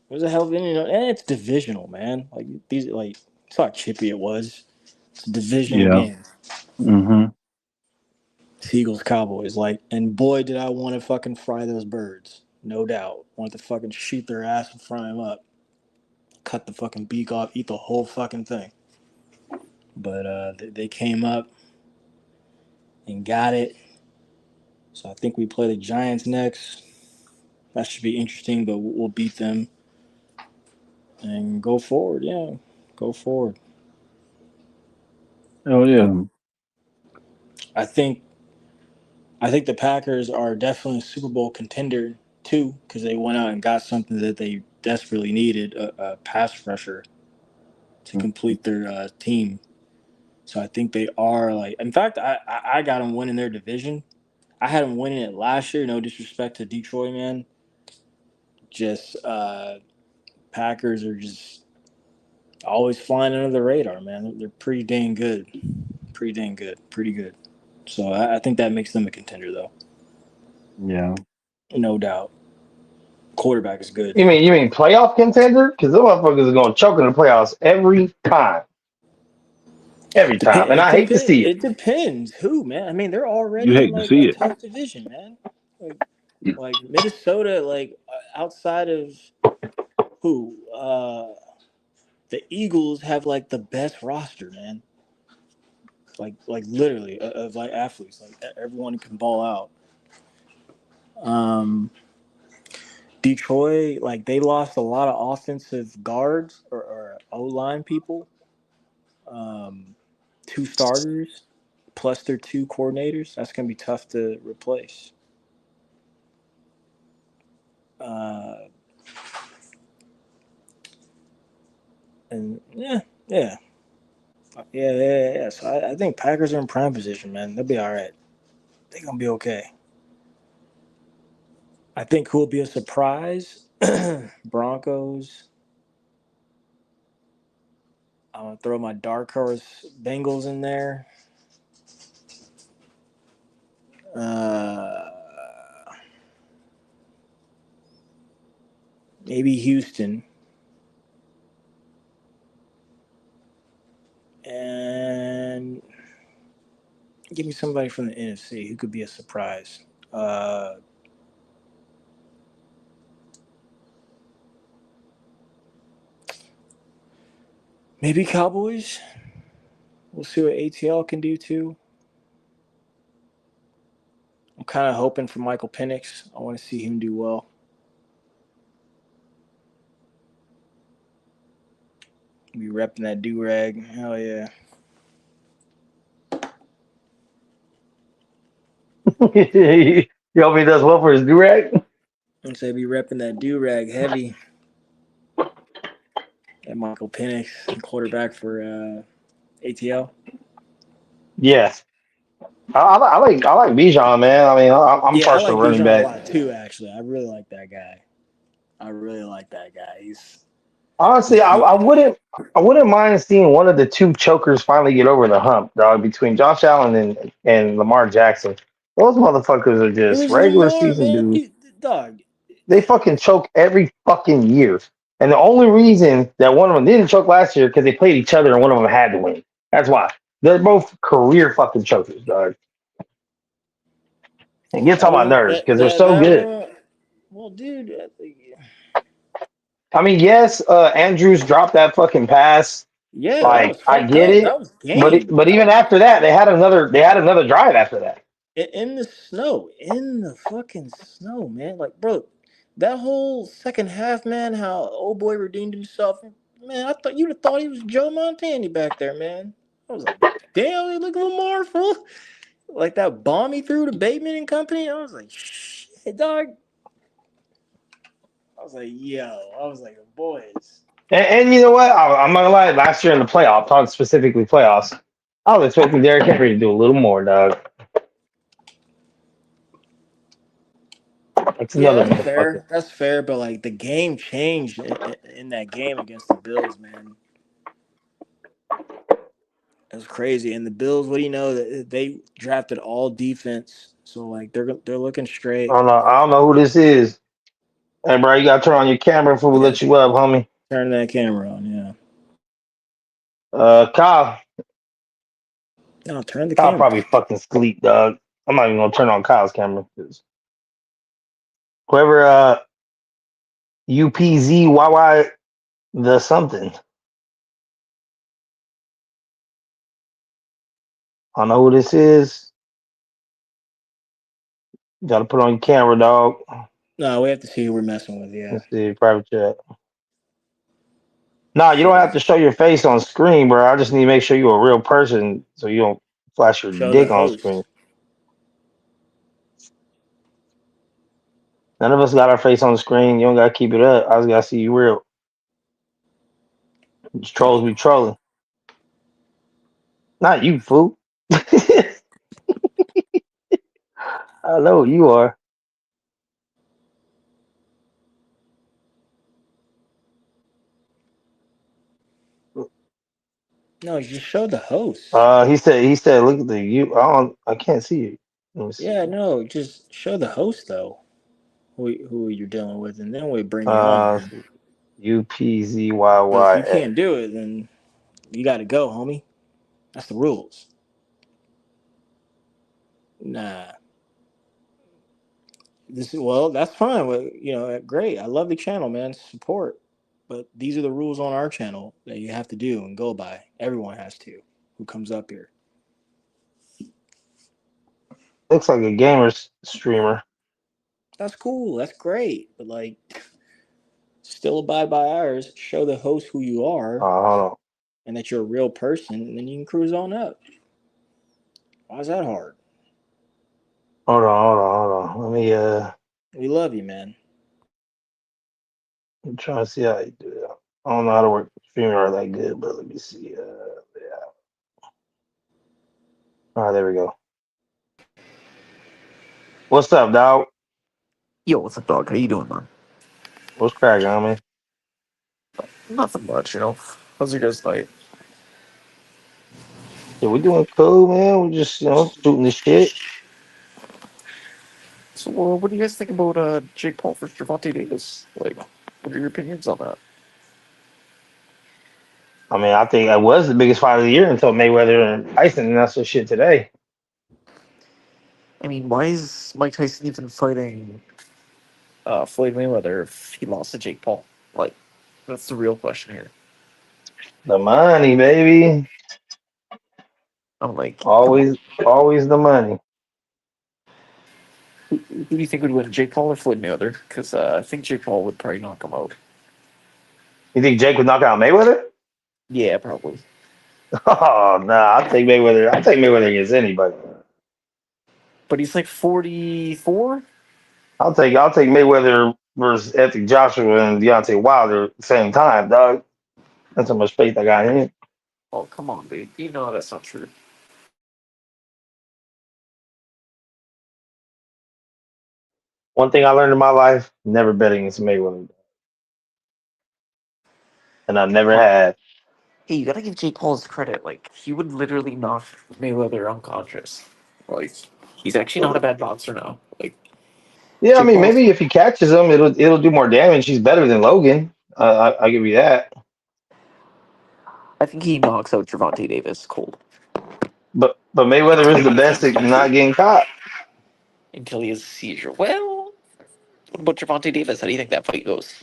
was a hell of an and it's divisional, man. Like these, like it's how chippy it was. It's a divisional Yeah. game. Mm-hmm. Eagles Cowboys, like, and boy, did I want to fucking fry those birds, no doubt. Want to fucking shoot their ass and fry them up, cut the fucking beak off, eat the whole fucking thing. But they came up and got it. So I think we play the Giants next. That should be interesting, but we'll beat them and go forward. Yeah, go forward. Oh yeah. I think the Packers are definitely a Super Bowl contender too, because they went out and got something that they desperately needed, a pass rusher to complete their team. So I think they are like. In fact, I got them winning their division. I had them winning it last year. No disrespect to Detroit, man. Just Packers are just always flying under the radar, man. They're pretty dang good. Pretty dang good. Pretty good. So I think that makes them a contender, though. Yeah. No doubt. Quarterback is good. You mean playoff contender? Because the motherfuckers are going to choke in the playoffs every time. Every time. And I hate to see it. It depends who, man. I mean, they're You already in hate to like see a it. tough division, man. Like Minnesota, like outside of who, the Eagles have like the best roster, man. Like literally of like athletes, like everyone can ball out. Detroit, like they lost a lot of offensive guards or O line people. 2 starters plus their 2 coordinators. That's gonna be tough to replace. Uh, and yeah. So I think Packers are in prime position, man. They'll be all right. They're gonna be okay. I think who will be a surprise? Broncos. I'm gonna throw my dark horse Bengals in there. Uh, Maybe Houston. And give me somebody from the NFC who could be a surprise. Maybe Cowboys. We'll see what ATL can do too. I'm kind of hoping for Michael Penix. I want to see him do well. Be repping that do-rag. Hell yeah. You hope he does well for his durag? And say be repping that do-rag heavy. And Michael Penix, quarterback for ATL. Yes. I like Bijan, man. I mean, I'm Yeah, I partial like running Bijan a back. lot too, actually. I really like that guy. Honestly, I wouldn't mind seeing one of the two chokers finally get over the hump, dog, between Josh Allen and Lamar Jackson. Those motherfuckers are It just was regular Lamar, season man. dudes. Dog. They fucking choke every fucking year. And the only reason that one of them didn't choke last year because they played each other and one of them had to win. That's why. They're both career fucking chokers, dog. It gets That on my one, nerves because they're that so that good. one. Well, dude, I mean, yes, Andrews dropped that fucking pass. yeah, that was Like, I fucked get up. it. That was But game. but That even was after that, they had another drive after that. in the snow, in the fucking snow, man. Like, bro, that whole second half, man. How old boy redeemed himself, man. I thought you'd have thought he was Joe Montana back there, man. I was like, damn, look at Lamar, fool. Like that bomb he threw to Bateman and company. I was like, shit, dog. I was like, boys. And you know what? I'm not gonna lie. Last year in the playoffs, talking specifically playoffs, I was expecting Derrick Henry to do a little more, dog. It's Yeah, another that's motherfucker. fair. That's fair. But like the game changed in that game against the Bills, man. It was crazy. And the Bills, what do you know? They drafted all defense, so like they're looking straight. I don't know who this is. Hey, bro, you gotta turn on your camera before we Yeah, let you up, homie. turn that camera on. Yeah, Kyle. no, turn the Kyle camera probably on. fucking sleep, dog. I'm not even gonna turn on Kyle's camera. 'Cause whoever UPZYY the something. I don't know who this is. You gotta put on your camera, dog. No, we have to see who we're messing with. Yeah, Let's see, private chat. Nah, you don't have yeah. to show your face on screen, bro. I just need to make sure you're a real person so you don't flash your Show the dick on screen. host. None of us got our face on the screen. You don't gotta keep it up. I just gotta see you real. Just trolls be trolling. Not you, fool. I know who you are. No, you just show the host. He said, look at the you. I can't see you. Let me see. Yeah, no, just show the host though. Who you're dealing with, and then we bring you on, Uh, man. But if you UPZYYX. can't do it, then you got to go, homie. That's the rules. Nah, that's fine. Well, great. I love the channel, man. Support, but these are the rules on our channel that you have to do and go by. Everyone has to. Who comes up here? Looks like a gamer streamer. That's cool. That's great. But like, still abide by ours. Show the host who you are Hold on. and that you're a real person, and then you can cruise on up. Why is that hard? Hold on. Let me We love you, man. I'm trying to see how you do it. I don't know how to work StreamYard that good, but let me see. Yeah. All right, there we go. What's up, dog? Yo, what's up, dog? How you doing, man? What's cracking, homie? Nothing much, you know. How's your guys' night? Yeah, we doing cool, man. We just, shooting the shit. So, what do you guys think about Jake Paul versus Gervonta Davis? Like, what are your opinions on that? I mean, I think that was the biggest fight of the year until Mayweather and Tyson, and that's the shit today. I mean, why is Mike Tyson even fighting Floyd Mayweather if he lost to Jake Paul? Like, that's the real question here. The money, baby. I'm like, come on. Always, always the money. Who do you think would win, Jake Paul or Floyd Mayweather? Because I think Jake Paul would probably knock him out. You think Jake would knock out Mayweather? Yeah, probably. Oh, nah, I'll take Mayweather. I'll take Mayweather against anybody. But he's like 44. I'll take Mayweather versus Anthony Joshua and Deontay Wilder at the same time, dog. That's how much faith I got in him. Oh, come on, dude. You know that's not true. One thing I learned in my life: never bet against Mayweather, and I never Come on. had. Hey, you gotta give Jake Paul his credit. Like, he would literally knock Mayweather unconscious. Like, he's actually not a bad boxer now. Like, Yeah, I Jake mean, Paul's. maybe if he catches him, it'll do more damage. He's better than Logan. I give you that. I think he knocks out Gervonta Davis cold But Mayweather is the best at not getting caught. until he has a seizure. Well, what about Gervonta Davis? How do you think that fight goes?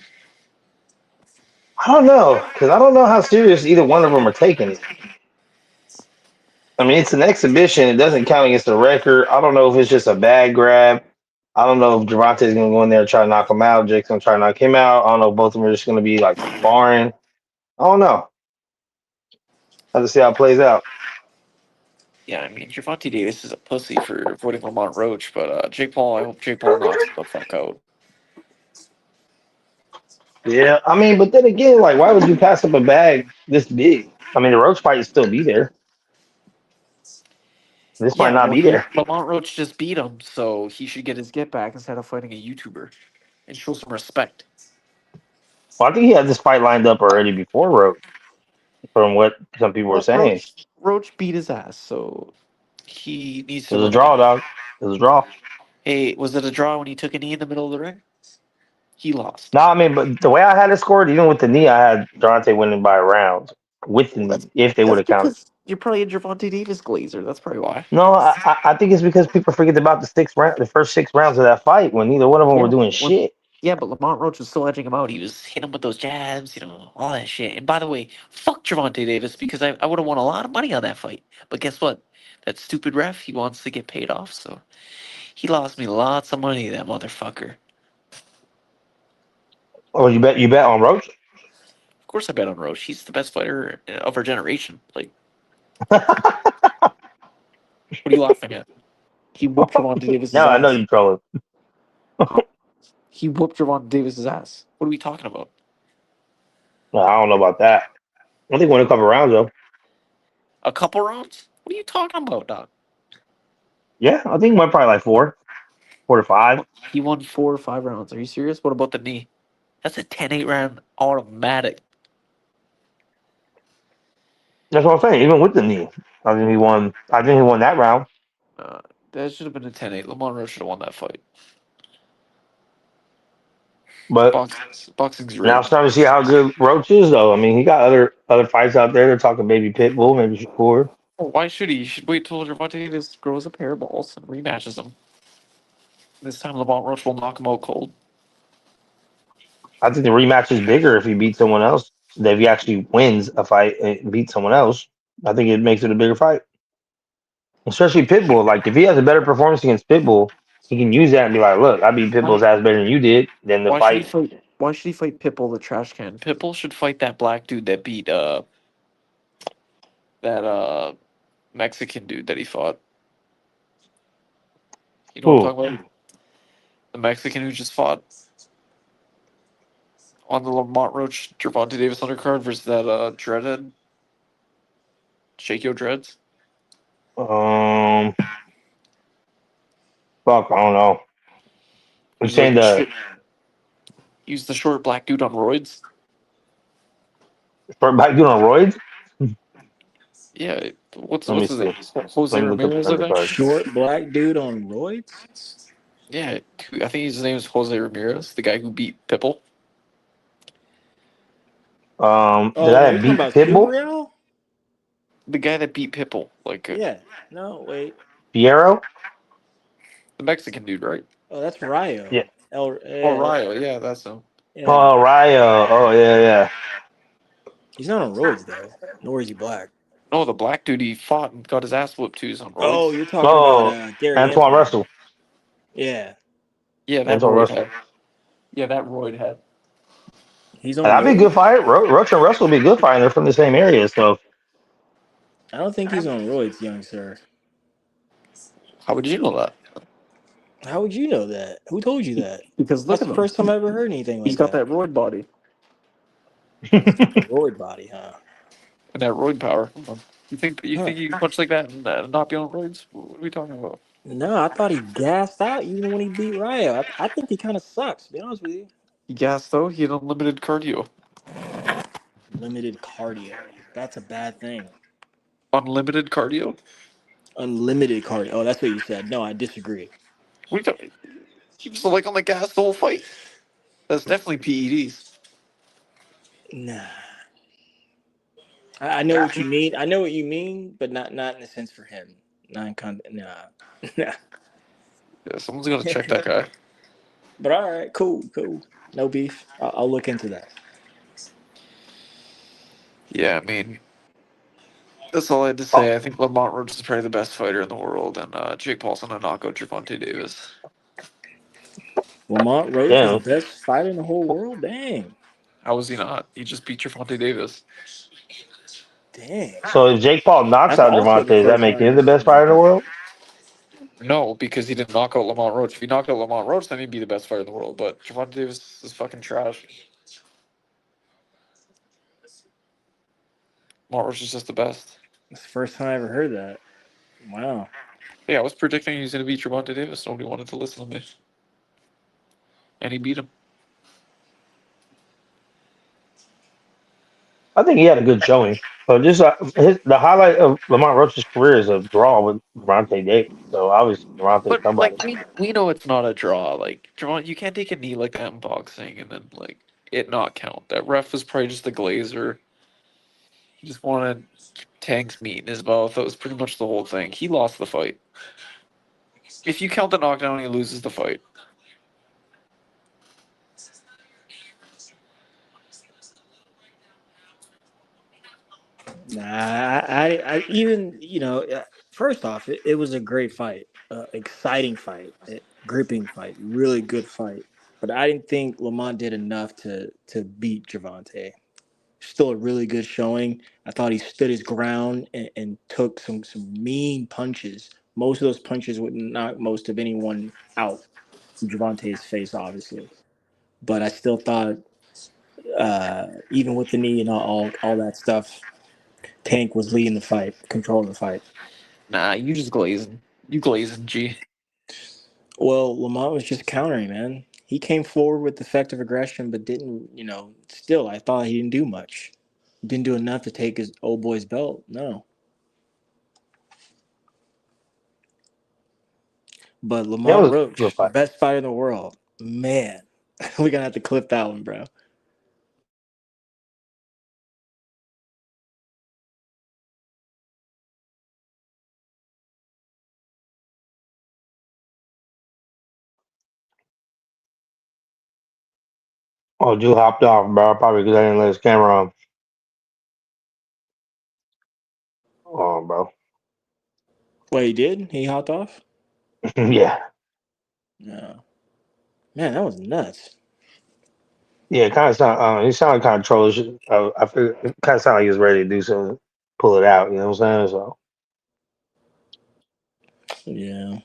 I don't know because I don't know how serious either one of them are taking it. I mean, it's an exhibition. It doesn't count against the record. I don't know if it's just a bad grab. I don't know if Gervonta's gonna go in there and try to knock him out. Jake's gonna try to knock him out. I don't know if both of them are just gonna be like sparring. I don't know. Have to see how it plays out. Yeah, I mean, Gervonta Davis is a pussy for avoiding Lamont Roach, but Jake Paul, I hope Jake Paul knocks him the fuck out. Yeah, I mean, but then again, like, why would you pass up a bag this big? I mean, the Roach might still be there. This might Yeah, not well, be there. Lamont Roach just beat him, so he should get his get back instead of fighting a YouTuber and show some respect. Well, I think he had this fight lined up already before Roach, from what some people were saying. Roach beat his ass, so he needs It to was a win draw, again. dog. It was a draw. Hey, was it a draw when he took a knee in the middle of the ring? He lost. No, I mean, but the way I had it scored, even with the knee, I had Durante winning by a round with the Well, knee, if they would that's have counted. because you're probably a Gervonta Davis glazer. That's probably why. No, I think it's because people forget about the first 6 rounds of that fight when neither one of them were Yeah, doing shit. yeah, but Lamont Roach was still edging him out. He was hitting him with those jabs, all that shit. And by the way, fuck Gervonta Davis because I would have won a lot of money on that fight. But guess what? That stupid ref, he wants to get paid off, so he lost me lots of money, that motherfucker. Oh, you bet on Roach? Of course I bet on Roach. He's the best fighter of our generation. Like, what are you laughing at? He whooped Gervonta Davis's Now I know ass. you trolling. He whooped Gervonta Davis's ass. What are we talking about? Well, I don't know about that. I think won a couple rounds though. A couple rounds? What are you talking about, dog? Yeah, I think he went probably like 4 to 5. He won 4 or 5 rounds. Are you serious? What about the knee? That's a 10-8 round automatic. That's what I'm saying. Even with the knee, I think he won. I think he won that round. That should have been a 10-8. Lamont Roach should have won that fight. But Boxing's now rigged. starting to see how good Roach is, though. I mean, he got other fights out there. They're talking Baby Pitbull, maybe Shakur. Why should he? He should wait till Gervonta Davis grows a pair of balls and rematches him. This time, Lamont Roach will knock him out cold. I think the rematch is bigger if he beats someone else. If he actually wins a fight and beats someone else, I think it makes it a bigger fight. Especially Pitbull. Like if he has a better performance against Pitbull, he can use that and be like, "Look, I beat Pitbull's ass better than you did." Then the Why should he fight. fight? Why should he fight Pitbull, the trash can? Pitbull should fight that black dude that beat that Mexican dude that he fought. You know what Ooh, I'm talking about? The Mexican who just fought on the Lamont Roach Gervonta Davis undercard versus that dreadhead Shake Your Dreads. um, fuck, I don't know. You're He's like saying the the short, he's the short black dude on roids. short back dude on roids? Yeah, what's Let me what's his see. name? Jose Let me look up Ramirez, the I think. undercard. Short black dude on roids. Yeah, I think his name is Jose Ramirez, the guy who beat Pitbull. The Oh, guy you're that talking beat about Pitbull, Subriel? The guy that beat Pitbull, like Yeah. No, wait. Piero. the Mexican dude, right? Oh, that's Rio. Yeah. Oh, Yeah, Rio, yeah, that's him. yeah. Oh, Ryo. Oh, yeah, yeah. He's not on roids though, nor is he black. Oh, the black dude he fought and got his ass whooped too is on Oh, roids. you're talking about Oh, Gary Antoine Antoine. Russell. Yeah, Yeah, that Antoine roid Russell. head. Yeah, that roid head. he's on That'd be a good roids. fight. Roach and Russell would be a good fight. They're from the same area, so I don't think he's on roids, young sir. How would you know that? How would you know that? Who told you that? Because look That's at the him. first time I ever heard anything He's like got that. that roid body A roid body, huh? and that roid power. Come on. You Huh. think you can punch like that and not be on roids? What are we talking about? No, I thought he gassed out even when he beat Ryo. I think he kind of sucks, to be honest with you. He gassed though. He had unlimited cardio. Limited cardio. That's a bad thing. Unlimited cardio? Unlimited cardio. Oh, that's what you said. No, I disagree. What are you talking? He was like on the gas the whole fight. That's definitely PEDs. Nah. I know what you mean. I know what you mean, but not in a sense for him. Not in nah. Nah. Yeah, someone's gonna check that guy. But all right, cool. No beef. I'll look into that. Yeah, I mean, that's all I had to oh, say. I think Lamont Roach is probably the best fighter in the world, and Jake Paul's gonna knock out Gervonta Davis. Lamont Roach is the damn. best fighter in the whole world. Dang. How was he not? He just beat Gervonta Davis. Dang. So if Jake Paul knocks That's out also Javante, the does that first make time him I've the best seen fighter in the that. world? No, because he didn't knock out Lamont Roach. If he knocked out Lamont Roach, then he'd be the best fighter in the world. But Javante Davis is fucking trash. Lamont Roach is just the best. It's the first time I ever heard that. Wow. Yeah, I was predicting he was going to beat Javante Davis. Nobody wanted to listen to me. And he beat him. I think he had a good showing. But just the highlight of Lamont Roach's career is a draw with Devontae Davis. So obviously Devontae's But, somebody. like, we know it's not a draw. Like, Javante, you can't take a knee like that in boxing and then, like, it not count. That ref was probably just a glazer. He just wanted Tank's meat in his mouth. That was pretty much the whole thing. He lost the fight. If you count the knockdown, he loses the fight. Nah, I even, first off, it was a great fight, exciting fight, gripping fight, really good fight. But I didn't think Lamont did enough to beat Javante. Still a really good showing. I thought he stood his ground and took some mean punches. Most of those punches would knock most of anyone out from Javante's face, obviously. But I still thought, even with the knee and all that stuff, Tank was leading the fight, controlling the fight. Nah, you just glazing. You glazing, G. Well, Lamont was just countering, man. He came forward with effective aggression, but didn't, still, I thought he didn't do much. Didn't do enough to take his old boy's belt. No. But That Lamont was a good Roach, fight. best fighter in the world. Man, we're going to have to clip that one, bro. Oh, Drew hopped off, bro. Probably because I didn't let his camera on. Oh, bro. Wait, he did? He hopped off? Yeah. No. Man, that was nuts. Yeah, it kind of sound. He sounded kind of trollish. I feel it kind of sounded like he was ready to do something, pull it out. You know what I'm saying? So Yeah.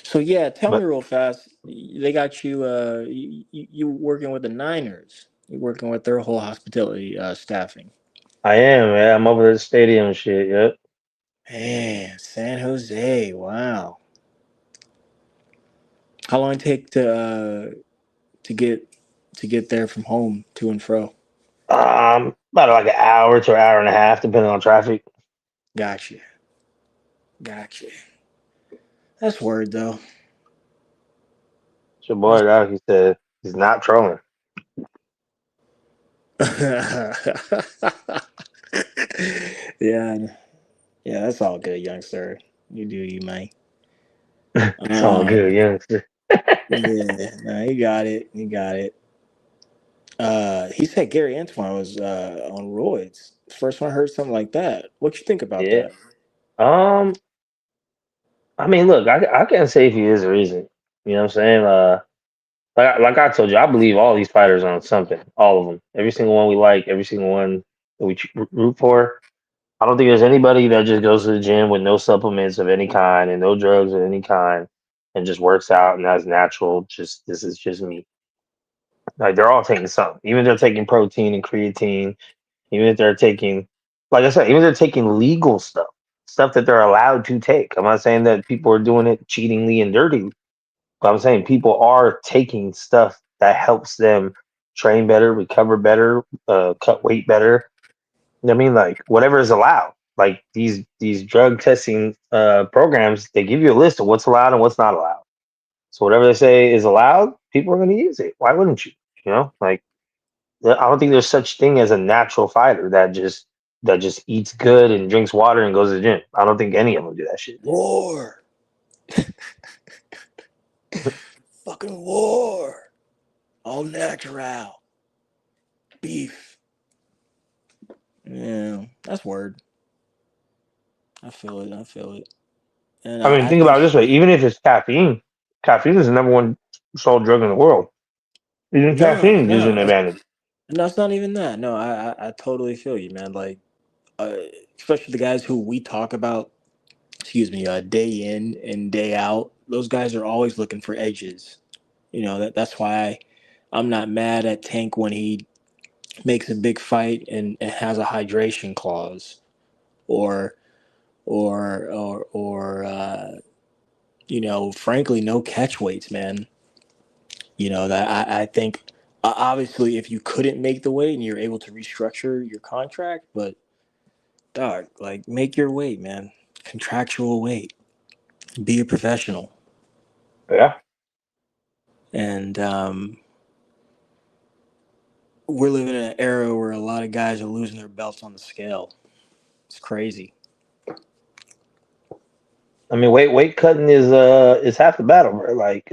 So, yeah, tell me but real fast. They got you, you working with the Niners. You're working with their whole hospitality staffing. I am, man. I'm over at the stadium and shit. Yep. Man, San Jose. Wow. How long it take to get there from home to and fro? About like an hour to an hour and a half, depending on traffic. Gotcha. Gotcha. That's word though. It's your That's boy out. He said he's not trolling. yeah, yeah. That's all good, youngster. You do you, mate. It's all good, youngster. Yeah. No, you got it. You got it. He said Gary Antoine was on roids. First one I heard something like that. What you think about Yeah. that? Um. I mean, look, I can't say if he is or isn't. You know what I'm saying? Like I told you, I believe all these fighters on something. All of them. Every single one we like. Every single one that we root for. I don't think there's anybody that just goes to the gym with no supplements of any kind and no drugs of any kind and just works out and that's natural. Just this is just me. Like they're all taking something. Even if they're taking protein and creatine, even if they're taking, like I said, even if they're taking legal stuff, stuff that they're allowed to take. I'm not saying that people are doing it cheatingly and dirty. But I'm saying people are taking stuff that helps them train better, recover better, cut weight better. I mean, like whatever is allowed. Like these drug testing programs, they give you a list of what's allowed and what's not allowed. So whatever they say is allowed, people are going to use it. Why wouldn't you? You know, like I don't think there's such thing as a natural fighter that just eats good and drinks water and goes to the gym. I don't think any of them do that shit. War. Fucking war. All natural. Beef. Yeah, that's word. I feel it. I feel it. And I mean, I think think about it this way: even if it's caffeine, caffeine is the number one sold drug in the world. Even no, caffeine gives you no, an advantage. no. It's not even that. No, I totally feel you, man. Like especially the guys who we talk about, day in and day out. Those guys are always looking for edges. That's why I'm not mad at Tank when he makes a big fight and has a hydration clause, or frankly, no catch weights, man. That I think obviously if you couldn't make the weight and you're able to restructure your contract, but dog, like make your weight, man. Contractual weight. Be a professional. Yeah. And we're living in an era where a lot of guys are losing their belts on the scale. It's crazy. I mean, weight cutting is half the battle, bro. Like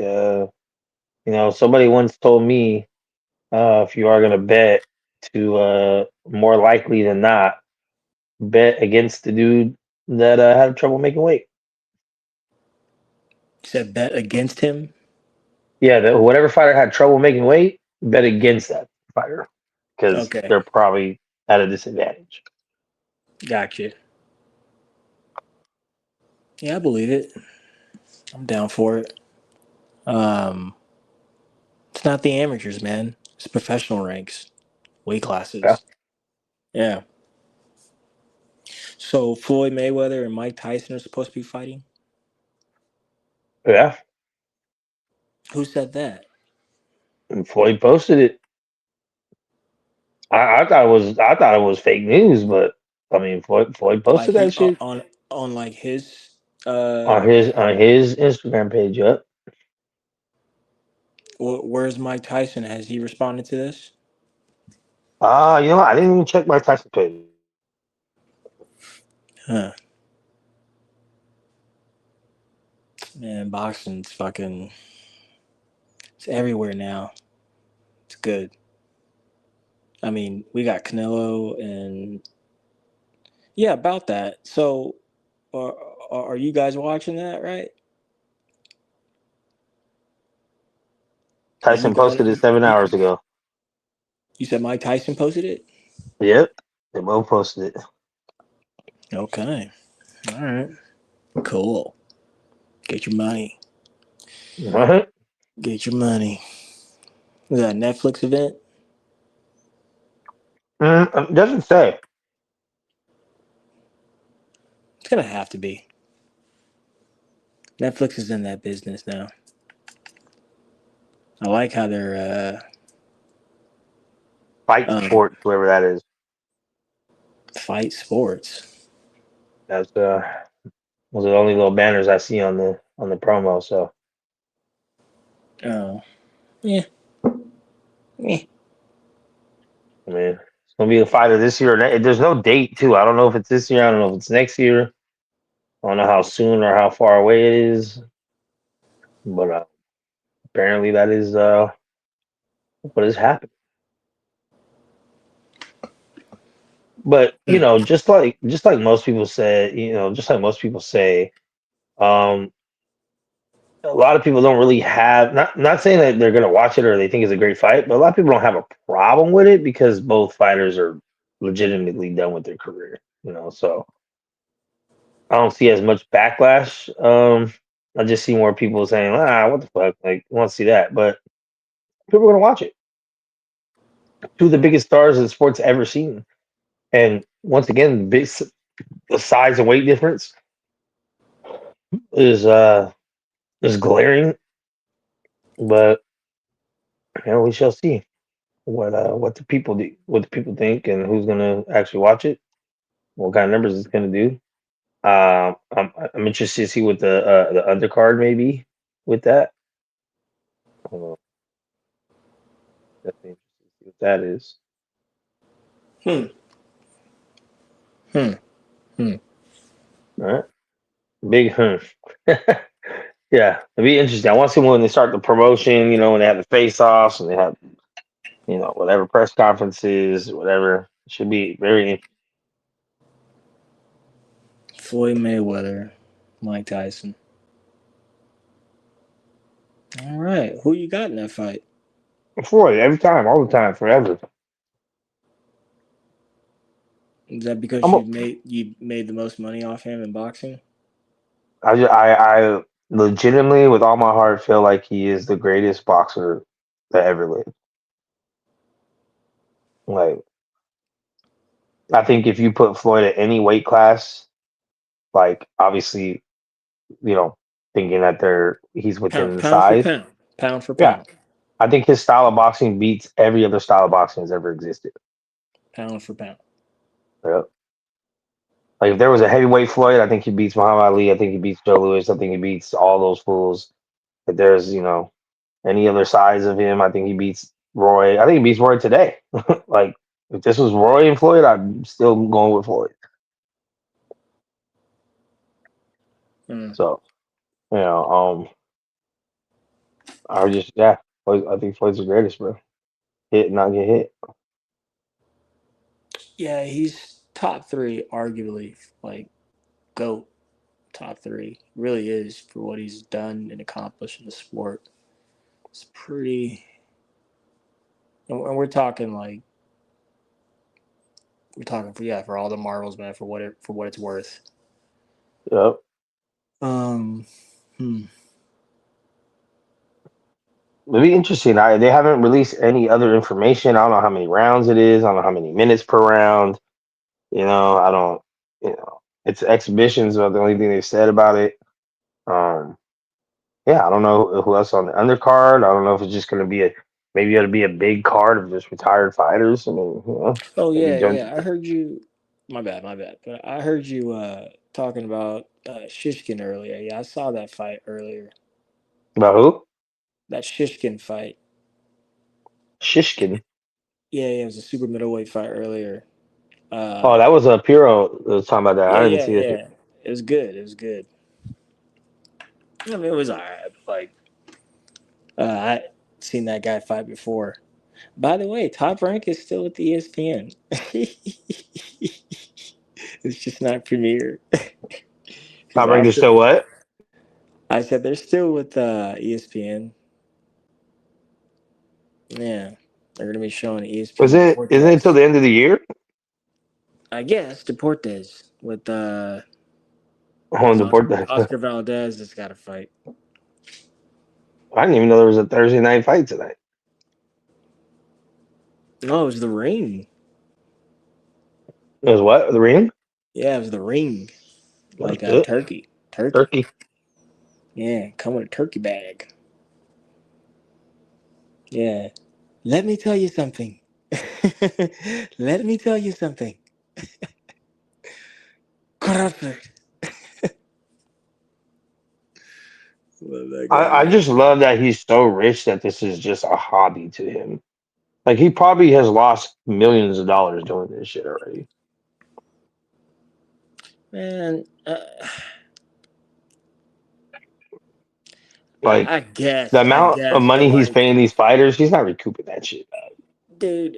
somebody once told me, if you are gonna bet, to more likely than not bet against the dude that had trouble making weight. You said bet against him. Yeah, whatever fighter had trouble making weight, bet against that fighter because Okay, they're probably at a disadvantage. gotcha. Yeah, I believe it. I'm down for it. Um, it's not the amateurs, man. It's professional ranks, weight Yeah, classes. Yeah. So Floyd Mayweather and Mike Tyson are supposed to be fighting. yeah. Who said that? And Floyd posted it. I thought it was fake news, but I mean, Floyd Like posted he that shit on like his uh on his Instagram page. Yep. where's Mike Tyson? Has he responded to this? I didn't even check my Tyson page. Huh. Man, boxing's fucking it's everywhere now. It's good. I mean, we got Canelo and yeah, about that. So are are you guys watching that, right? Have you Tyson guys posted it 7 hours ago. you said Mike Tyson posted it? Yep. They both posted it. Okay. All right. Cool. Get your money. What? Get your money. Was that a Netflix event? Doesn't say. It's gonna have to be. Netflix is in that business now. I like how they're Fight Sports, whoever that is. fight sports. That's those are the only little banners I see on the promo. So Oh, yeah, yeah. I mean, it's gonna be the fight of this year. There's no date too. I don't know if it's this year. I don't know if it's next year. I don't know how soon or how far away it is. But apparently that is what has happened. But just like most people say, just like most people say, um, a lot of people don't really have not saying that they're gonna watch it or they think it's a great fight, but a lot of people don't have a problem with it because both fighters are legitimately done with their career. So I don't see as much backlash. I just see more people saying, what the fuck? Like, I want to see that. But people are gonna watch it. Two of the biggest stars the sport's ever seen. And once again, the size and weight difference is glaring. But we shall see what the people do, what the people think, and who's gonna actually watch it. What kind of numbers it's gonna do. I'm interested to see what the undercard may be with that. Uh, Definitely interested to see what that is. Hmm. Hmm. Hmm. All right, big Yeah, it'd be interesting. I want to see when they start the promotion. When they have the face-offs and they have whatever press conferences, whatever. It should be very. Floyd Mayweather, Mike Tyson. All right, who you got in that fight? For it every time, all the time, forever. Is that because I'm a, you made the most money off him in boxing? I legitimately, with all my heart, feel like he is the greatest boxer that ever lived. Like, I think if you put Floyd at any weight class, like obviously, you know, thinking that he's within the Pound for size, pound, pound for yeah, pound, I think his style of boxing beats every other style of boxing that's ever existed. pound for pound. Yeah. Like if there was a heavyweight Floyd, I think he beats Muhammad Ali. I think he beats Joe Louis. I think he beats all those fools. If there's, any other size of him, I think he beats Roy. I think he beats Roy today. Like if this was Roy and Floyd, I'm still going with Floyd. Mm. So, you know, I just yeah, I think Floyd's the greatest, bro. Hit, not get hit. Yeah, he's top three, arguably like GOAT top three. Really is for what he's done and accomplished in the sport. It's pretty, and we're talking like for all the marbles, man, for what it's worth. Yep. Um, hmm. It'd be interesting. They haven't released any other information. I don't know how many rounds it is. I don't know how many minutes per round. I don't. It's exhibitions are the only thing they said about it. Um, yeah, I don't know who else on the undercard. I don't know if it's just going to be maybe it'll be a big card of just retired fighters. I mean, Oh maybe yeah, Jones. yeah. I heard you. My bad. But I heard you talking about Shishkin earlier. Yeah, I saw that fight earlier. About who? That Shishkin fight. Shishkin. Yeah, yeah. It was a super middleweight fight earlier. Oh, Uh, that was a Piro that was talking about that. yeah, I didn't yeah, see it. yeah. It was good. It was good. I mean, it was alright. Like, I seen that guy fight before. By the way, Top Rank is still with the ESPN. It's just not Premiere. Because Top rank is after still what? I said they're still with ESPN. Yeah, they're gonna be showing Was ESPN it? Isn't it until Deportes. the end of the year? I guess Deportes with On because the board. I Oscar Valdez has got to fight. didn't even know there was a Thursday night fight tonight. No, it was the ring. It was what? The ring? Yeah, it was the ring. That's Like good. turkey. Turkey. Yeah, come with a turkey bag. Yeah, let me tell you something. Let me tell you something. Crawford. Love that I guy. just love that he's so rich that this is just a hobby to him. Like he probably has lost millions of dollars doing this shit already. Man, Like the I amount of guess, but money he's like, paying these fighters, he's not recouping that shit. dude,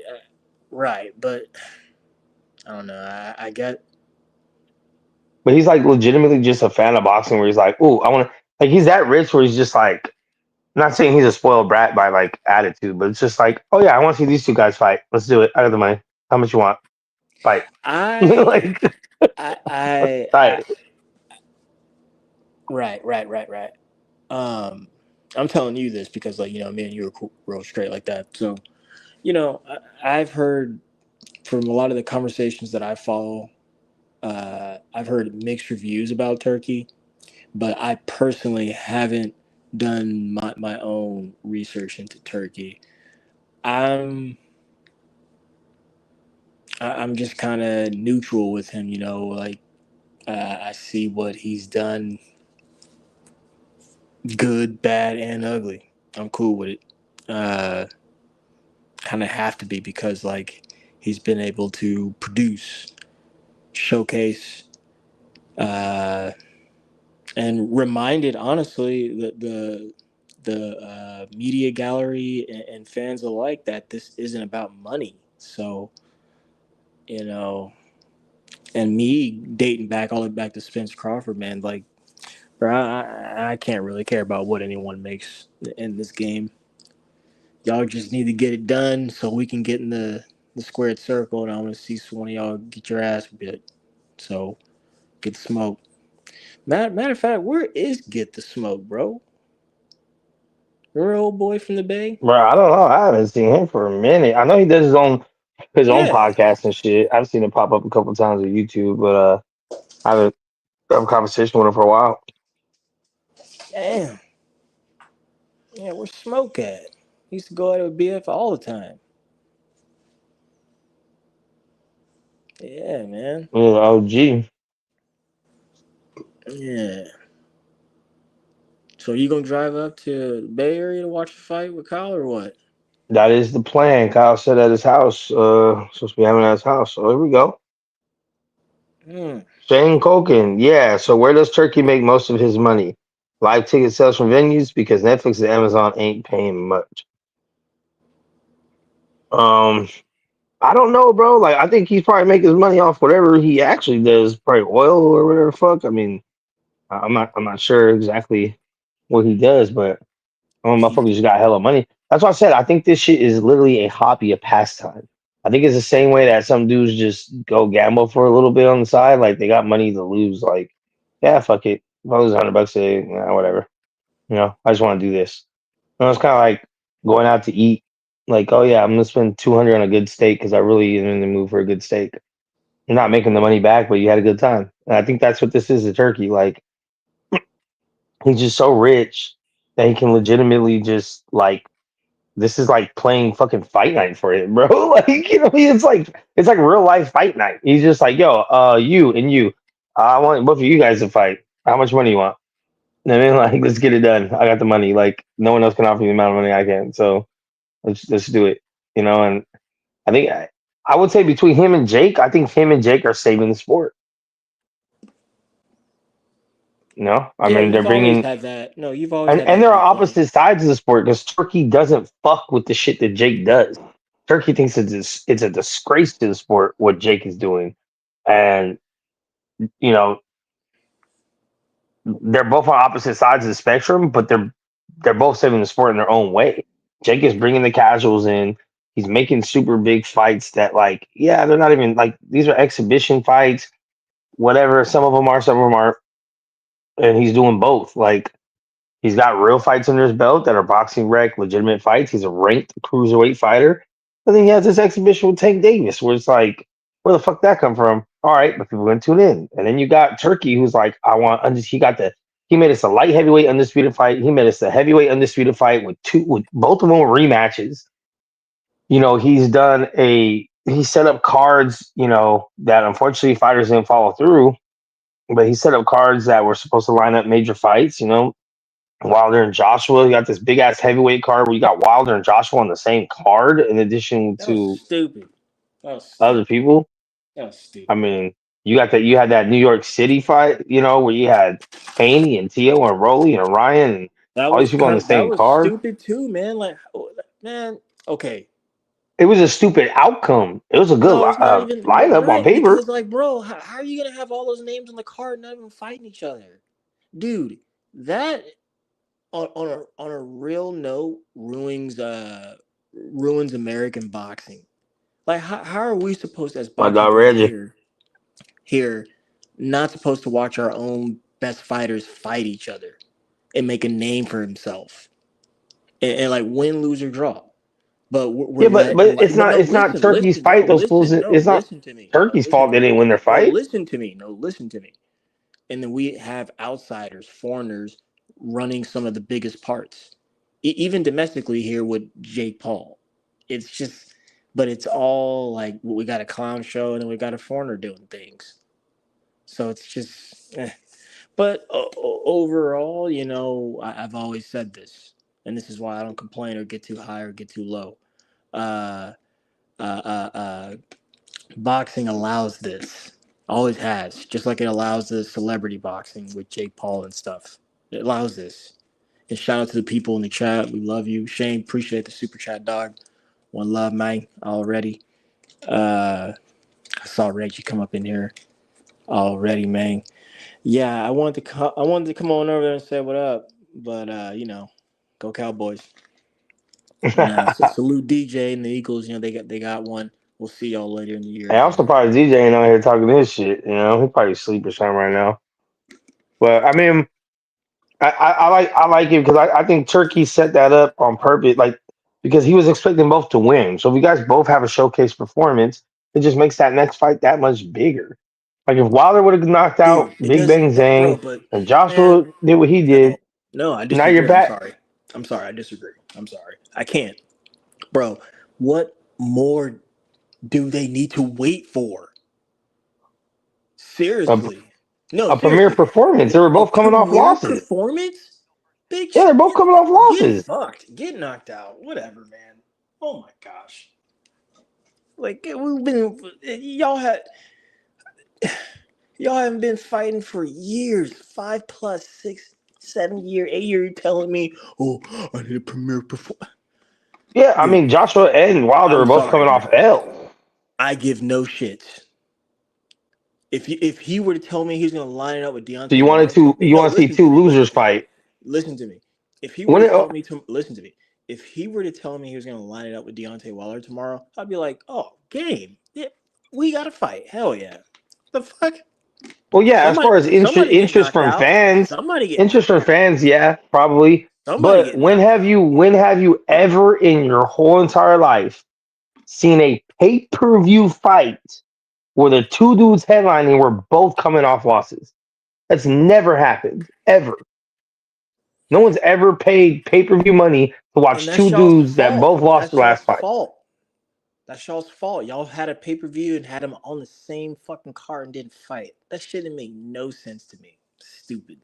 right? But I don't know. I get. But he's like legitimately just a fan of boxing where he's like, "Ooh, I want to." Like he's that rich where he's just like, I'm not saying he's a spoiled brat by like attitude, but it's just like, "Oh yeah, I want to see these two guys fight. Let's do it. I got the money. How much you want? Fight." I, Like, I. tight. Right. I'm telling you this because, like, me and you are cool, real straight like that. So, I've heard from a lot of the conversations that I follow. I've heard mixed reviews about Turkey, but I personally haven't done my own research into Turkey. I'm I'm just kind of neutral with him, like I see what he's done, good, bad, and ugly. I'm cool with it. Uh, Kind of have to be because like he's been able to produce, showcase, uh, and reminded honestly the media gallery and fans alike that this isn't about money. So you know, and me dating back all the way back to Spence Crawford, man, like, bro, I can't really care about what anyone makes in this game. Y'all just need to get it done so we can get in the squared circle, and I want to see one of y'all get your ass bit. So get the smoke. Matter of fact, where is Get the Smoke, bro? Your old boy from the Bay? Bro, I don't know. I haven't seen him for a minute. I know he does his own Yeah. podcast and shit. I've seen it pop up a couple times on YouTube, but I haven't have a conversation with him for a while. Damn. Yeah, where's Smoke at? He used to go out with BF all the time. Yeah, man. OG. Yeah. So you gonna drive up to the Bay Area to watch the fight with Kyle or what? That is the plan. Kyle said at his house. Supposed to be having at his house. So here we go. Hmm. Shane Colkin. Yeah. So where does Turkey make most of his money? Live ticket sales from venues because Netflix and Amazon ain't paying much. Um, I don't know, bro. Like I think he's probably making his money off whatever he actually does, probably oil or whatever the fuck. I mean, I'm not sure exactly what he does, but He's motherfuckers just got hella money. That's why I said I think this shit is literally a hobby, a pastime. I think it's the same way that some dudes just go gamble for a little bit on the side, like they got money to lose. Like, yeah, fuck it. If I lose $100 a day, yeah, whatever. I just want to do this. It's kind of like going out to eat. Like, oh yeah, I'm gonna spend 200 on a good steak because I really am in the mood for a good steak. You're not making the money back, but you had a good time. And I think that's what this is, a turkey. Like, he's just so rich that he can legitimately just like this is like playing fucking fight night for him, bro. Like, it's like real life fight night. He's just like, yo, you and you. I want both of you guys to fight. How much money you want? I mean, like, let's get it done. I got the money. Like, no one else can offer me the amount of money I can. So let's do it. And I think I would say between him and Jake, I think him and Jake are saving the sport. I yeah. mean, they're You've always bringing had that. No, you've always and had and that there are viewpoint. opposite sides of the sport because Turkey doesn't fuck with the shit that Jake does. Turkey thinks it's a disgrace to the sport what Jake is doing, and you know they're both on opposite sides of the spectrum, but they're both saving the sport in their own way. Jake is bringing the casuals in. He's making super big fights that, like, yeah, they're not even like these are exhibition fights, whatever. Some of them are, some of them aren't, and he's doing both. Like, he's got real fights under his belt that are boxing rec, legitimate fights. He's a ranked cruiserweight fighter. And then he has this exhibition with Tank Davis, where it's like, where the fuck that come from? All right, but people are gonna tune in. And then you got Turkey, who's like, he made us a light heavyweight undisputed fight. He made us a heavyweight undisputed fight with both of them rematches. He set up cards, that unfortunately fighters didn't follow through, but he set up cards that were supposed to line up major fights, Wilder and Joshua. You got this big ass heavyweight card where you got Wilder and Joshua on the same card in addition That was to stupid. That was other stupid. people. That was I stupid. mean, you had that New York City fight, where you had Haney and Tio and Rolly and Ryan and all these people on the That same was card. stupid too, man. Like, man. Okay. It was a stupid outcome. It was a good No, it's not even lineup on right because paper. it's like, bro, how are you gonna have all those names on the card and not even fighting each other, dude? That on a real note ruins American boxing. Like, how are we supposed as My boxing dog fans Reggie. here not supposed to watch our own best fighters fight each other and make a name for himself and like win, lose or draw? But we're Yeah, but letting, but like, it's but not no, it's not listen, Turkey's listen, no, fight. Those fools. listen, no, It's not listen to me, no, Turkey's listen fault to they me, didn't win their no, fight. listen to me, no, listen to me. And then we have outsiders, foreigners running some of the biggest parts, even domestically here with Jake Paul. It's just, but it's all like we got a clown show and then we got a foreigner doing things. So it's just, but overall, I've always said this, and this is why I don't complain or get too high or get too low. Uh, uh, uh, uh, Boxing allows this, always has, just like it allows the celebrity boxing with Jake Paul and stuff. It allows this. And shout out to the people in the chat. We love you. Shane, appreciate the super chat, dog. One love, man, already. I saw Reggie come up in here already, man. Yeah, I wanted to come on over there and say what up, but go Cowboys. And salute DJ and the Eagles. They got one. We'll see y'all later in the year. And I'm surprised DJ ain't out here talking this shit. You know, he probably asleep or something right now. But I mean, I like it because I think Turkey set that up on purpose, like because he was expecting both to win. So if you guys both have a showcase performance, it just makes that next fight that much bigger. Like if Wilder would have knocked out Dude, it Big Bang doesn't, bro. Zhang But and man, Joshua did what he no, did, no, I now you're disagree. I'm back. sorry. I'm sorry. I disagree. I'm sorry. I can't, bro. What more do they need to wait for? A, Seriously. No, a premier seriously. performance. They were A both coming off premier losses. performance? Yeah, Bitch, they're both coming off get losses. fucked. Get knocked out. Whatever, man. Oh my gosh. Like we've been y'all had y'all haven't been fighting for years. 5 plus 6, 7 year, 8 year. You're telling me, oh, I need a premier performance. Yeah, I Dude, mean Joshua and Wilder I'm are both sorry, coming off man. L. I give no shits. If he were to tell me he's gonna line it up with So Deontay Wilder, you no, want to see listen to two me, losers fight. listen to me. If he were When to it, tell me to listen to me, if he were to tell me he was gonna line it up with Deontay Wilder tomorrow, I'd be like, oh, game, yeah, we got to fight, hell yeah. The fuck, well, yeah, as far as somebody get interest knocked from out, fans, somebody get interest knocked from out, fans, yeah, probably. somebody But get knocked out. when have you ever in your whole entire life seen a pay-per-view fight where the two dudes headlining were both coming off losses? That's never happened, ever. No one's ever paid pay-per-view money to And watch that's two y'all's dudes that fault. both lost the That's y'all's last fight. fault. That's y'all's fault. Y'all had a pay per view and had them on the same fucking card and didn't fight. That shit didn't make no sense to me. Stupid.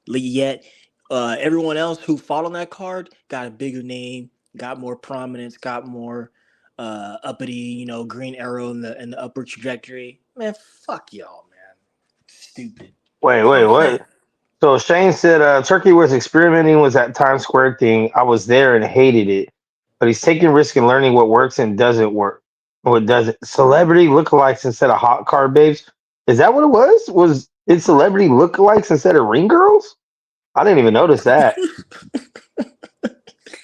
Yet, everyone else who fought on that card got a bigger name, got more prominence, got more uppity, green arrow in the upper trajectory. Man, fuck y'all, man. Stupid. Wait, I'm saying. what? So Shane said Turkey was experimenting with that Times Square thing. I was there and hated it, but he's taking risk and learning what works and doesn't work. What doesn't? Celebrity lookalikes instead of hot car babes. Is that what it was? Was it celebrity lookalikes instead of ring girls? I didn't even notice that.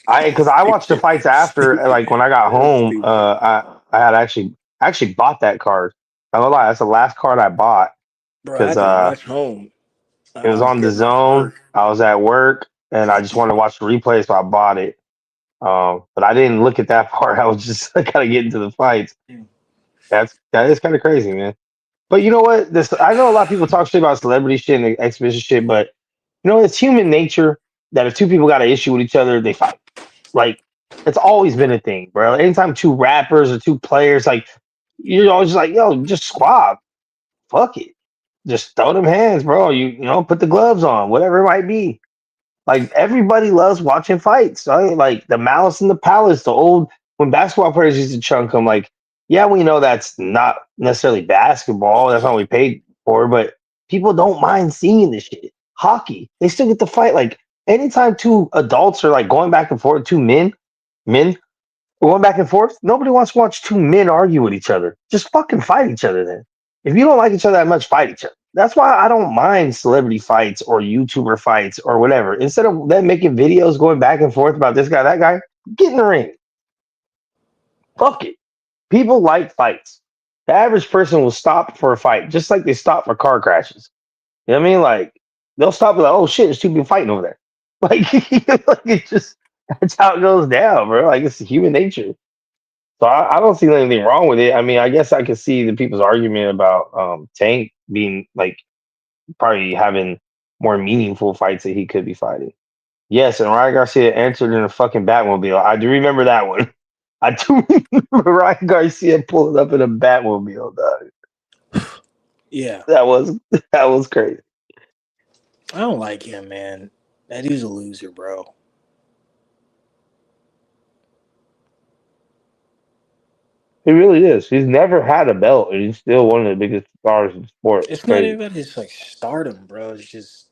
Because I watched the fights after, like when I got That's home. stupid. I had actually bought that card. I don't lie, that's the last card I bought Bro, I because had to rush home. it was I was on the getting off zone. work. I was at work and I just wanted to watch the replay, so I bought it. But I didn't look at that part. I was just kind of getting to the fights. That is kind of crazy, man. But you know what? This I know a lot of people talk shit about celebrity shit and exhibition shit, but it's human nature that if two people got an issue with each other, they fight. Like it's always been a thing, bro. Anytime two rappers or two players, like you're always just like, yo, just squab, fuck it, just throw them hands, bro. Put the gloves on, whatever it might be. Like everybody loves watching fights. Right? Like the Malice in the Palace, the old when basketball players used to chunk them. Like, yeah, we know that's not necessarily basketball. That's not what we paid for, but people don't mind seeing this shit. Hockey, they still get to fight. Like anytime two adults are like going back and forth, two men going back and forth. Nobody wants to watch two men argue with each other. Just fucking fight each other then. If you don't like each other that much, fight each other. That's why I don't mind celebrity fights or YouTuber fights or whatever. Instead of them making videos going back and forth about this guy, that guy, get in the ring. Fuck it. People like fights. The average person will stop for a fight, just like they stop for car crashes. You know what I mean? Like they'll stop like, oh shit, there's two people fighting over there. Like, like it's just that's how it goes down, bro. Like it's human nature. So I don't see anything wrong with it. I mean, I guess I could see the people's argument about Tank being like probably having more meaningful fights that he could be fighting. Yes, and Ryan Garcia entered in a fucking Batmobile. I do remember that one. I do remember Ryan Garcia pulling up in a Batmobile, dog. Yeah. That was crazy. I don't like him, man. That dude's a loser, bro. He really is. He's never had a belt, and he's still one of the biggest stars in the sport. It's It's not even crazy. about his like stardom, bro. It's just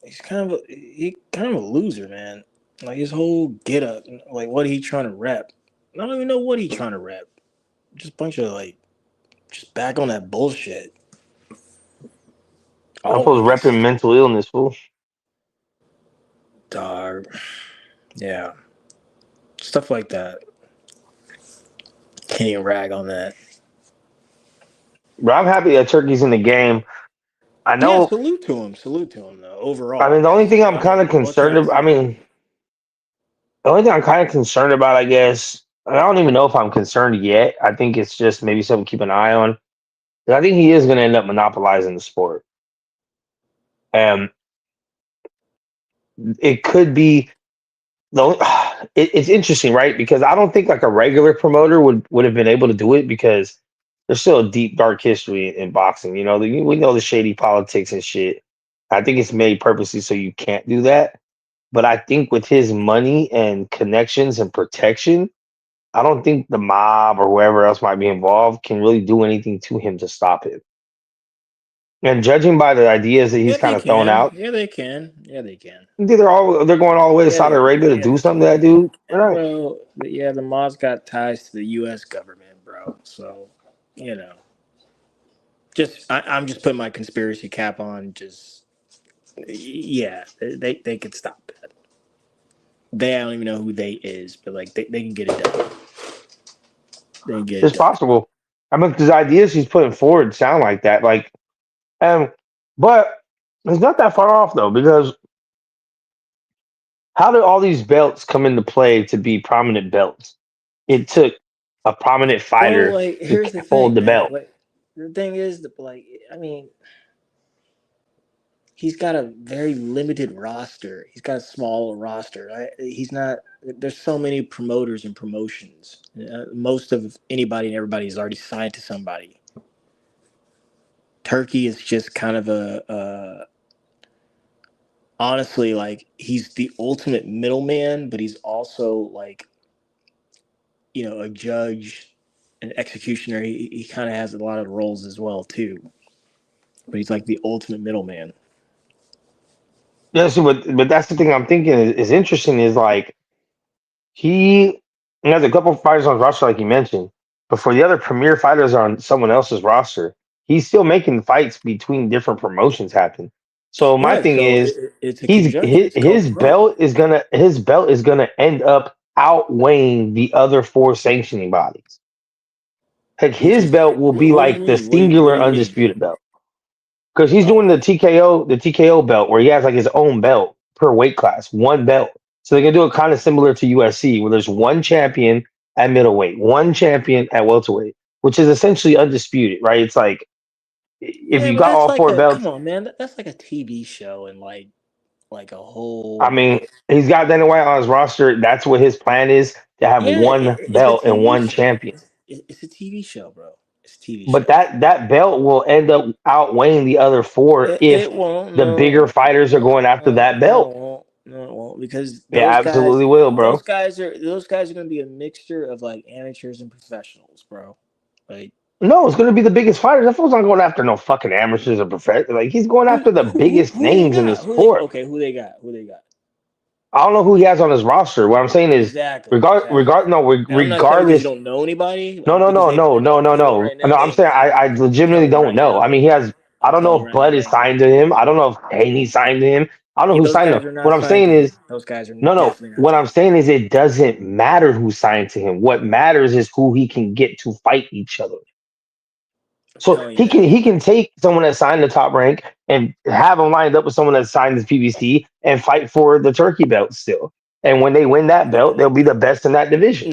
he kind of a loser, man. Like his whole get up, like what he trying to rep. I don't even know what he trying to rep. Just a bunch of like just back on that bullshit. I'm supposed to Always. repping mental illness, fool. Dog. Yeah. Stuff like that. Can't even rag on that. But I'm happy that Turkey's in the game. I Yeah, know. salute to him. Salute to him though. Overall, I mean, the only thing I'm kind of what can concerned you about. I say? mean, the only thing I'm kind of concerned about, I guess, and I don't even know if I'm concerned yet. I think it's just maybe something to keep an eye on. I think he is going to end up monopolizing the sport. And it could be the it's interesting, right? Because I don't think like a regular promoter would have been able to do it because there's still a deep dark history in boxing. You know, we know the shady politics and shit. I think it's made purposely so you can't do that. But I think with his money and connections and protection, I don't think the mob or whoever else might be involved can really do anything to him to stop him. And judging by the ideas that he's Yeah, kind they of thrown can. out, Yeah, they can. Yeah, they can. they're going all the way to Saudi Arabia to do something to that dude. All right. Well, yeah, the Mods got ties to the U.S. government, bro. So, you know, I'm just putting my conspiracy cap on. Just yeah, they could stop that. I don't even know who they is, but like they can get it done. They can get it It's done. possible. I mean, the ideas he's putting forward sound like that. Like, but it's not that far off though, because how did all these belts come into play to be prominent belts? It took a prominent Well, fighter like to here's the hold thing, the man. belt. Like the thing is that like I mean he's got a very limited roster. He's got a small roster. He's not. There's so many promoters and promotions. Most of anybody and everybody is already signed to somebody. Turkey is just kind of honestly like he's the ultimate middleman, but he's also like a judge, an executioner. He kind of has a lot of roles as well too. But he's like the ultimate middleman. Yes, but that's the thing I'm thinking is interesting is like he has a couple of fighters on his roster, like you mentioned, but for the other premier fighters on someone else's roster, he's still making fights between different promotions happen. So my Right. thing So is, it's a conjunction. It's called his growth. his belt is gonna end up outweighing the other four sanctioning bodies. Like Which his is belt will be what do you like the mean? What do singular you mean? undisputed belt because he's doing Oh, the TKO belt where he has like his own belt per weight class, one belt. So they're gonna do it kind of similar to UFC, where there's one champion at middleweight, one champion at welterweight, which is essentially undisputed, right? It's like if yeah, you but got that's all like four a come belts, on, man. That's like a TV show and like a I whole. mean, he's got Dana White on his roster. That's what his plan is to have Yeah, one it's a belt and TV one show. champion. It's a TV show, bro. It's a TV But show. that belt will end up outweighing the other four if It won't. the bigger No, fighters are no, going after no, that no, it belt. won't. No, it won't because It absolutely will, bro. those guys are gonna be a mixture of like amateurs and professionals, bro. Like No, it's gonna be the biggest fighters. That fool's not going after no fucking amateurs or professionals. Like he's going after the biggest who they names in the got? sport. Who they got? Who they got? I don't know who he has on his roster. What I'm saying is, Exactly. And I'm not saying because you regardless. don't know anybody, No, no, because no, they no, I'm no, no, telling you no. right now, No, they I'm ain't saying got it. I I'm legitimately telling you don't right know. now, I they mean, ain't he got it. has. I I'm don't know telling you if right now, Bud they is ain't got signed it. to him. I don't know if Haney signed to him. I don't know Yeah, who those signed him. guys are What not I'm signed saying to him. is, Those guys are no. definitely not What I'm signed to saying him. is, it doesn't matter who signed to him. What matters is who he can get to fight each other. I'm So telling you, man. he can take someone that signed the top rank and have them lined up with someone that signed the PBC and fight for the turkey belt still. And when they win that belt, they'll be the best in that division.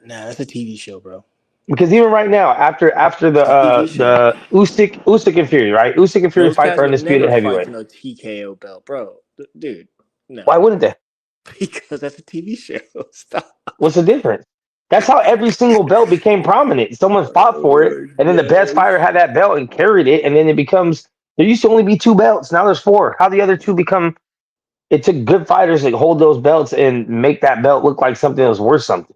Nah, that's a TV show, bro. Because even right now, after It's a TV show. the Usyk and Fury, right? Usyk and Fury Those fight guys for would undisputed never fight heavyweight. for no TKO belt, bro. Dude, no, Why wouldn't they? because that's a TV show. Stop. What's the difference? That's how every single belt became prominent. Someone fought for it, Oh and then the best my fighter had that belt and carried it, and then it becomes there used to only be two belts. Now there's four. How the other two become it took good fighters to hold those belts and make that belt look like something that was worth something.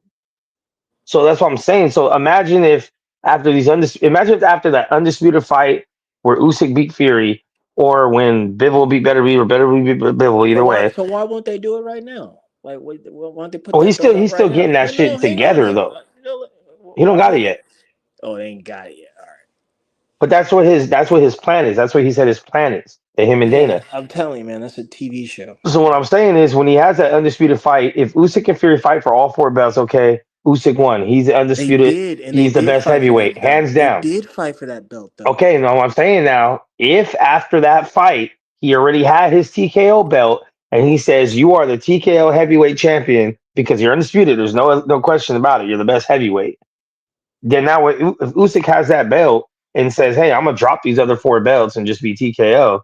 So that's what I'm saying. So imagine if imagine if after that undisputed fight where Usyk beat Fury, or when Bivol beat Beterbiev or Beterbiev beat Bivol, either way. So why won't they do it right now? Like, why don't they put Oh, that belt up he's right still now? getting that No, no, shit hang on, together hang though. on. He don't got Why it not? yet. Oh, they ain't got it yet. All right. But that's what his plan is. That's what he said his plan is to him and Yeah, Dana. I'm telling you, man, that's a TV show. So what I'm saying is when he has that undisputed fight, if Usyk and Fury fight for all four belts, okay, Usyk won. He's They undisputed. did, and they He's the did best fight for heavyweight, that belt. hands They down. did fight for that belt, though. Okay, no, I'm saying now, if after that fight he already had his TKO belt and he says you are the TKO heavyweight champion because you're undisputed, there's no question about it. You're the best heavyweight. Then now, if Usyk has that belt and says, "Hey, I'm gonna drop these other 4 belts and just be TKO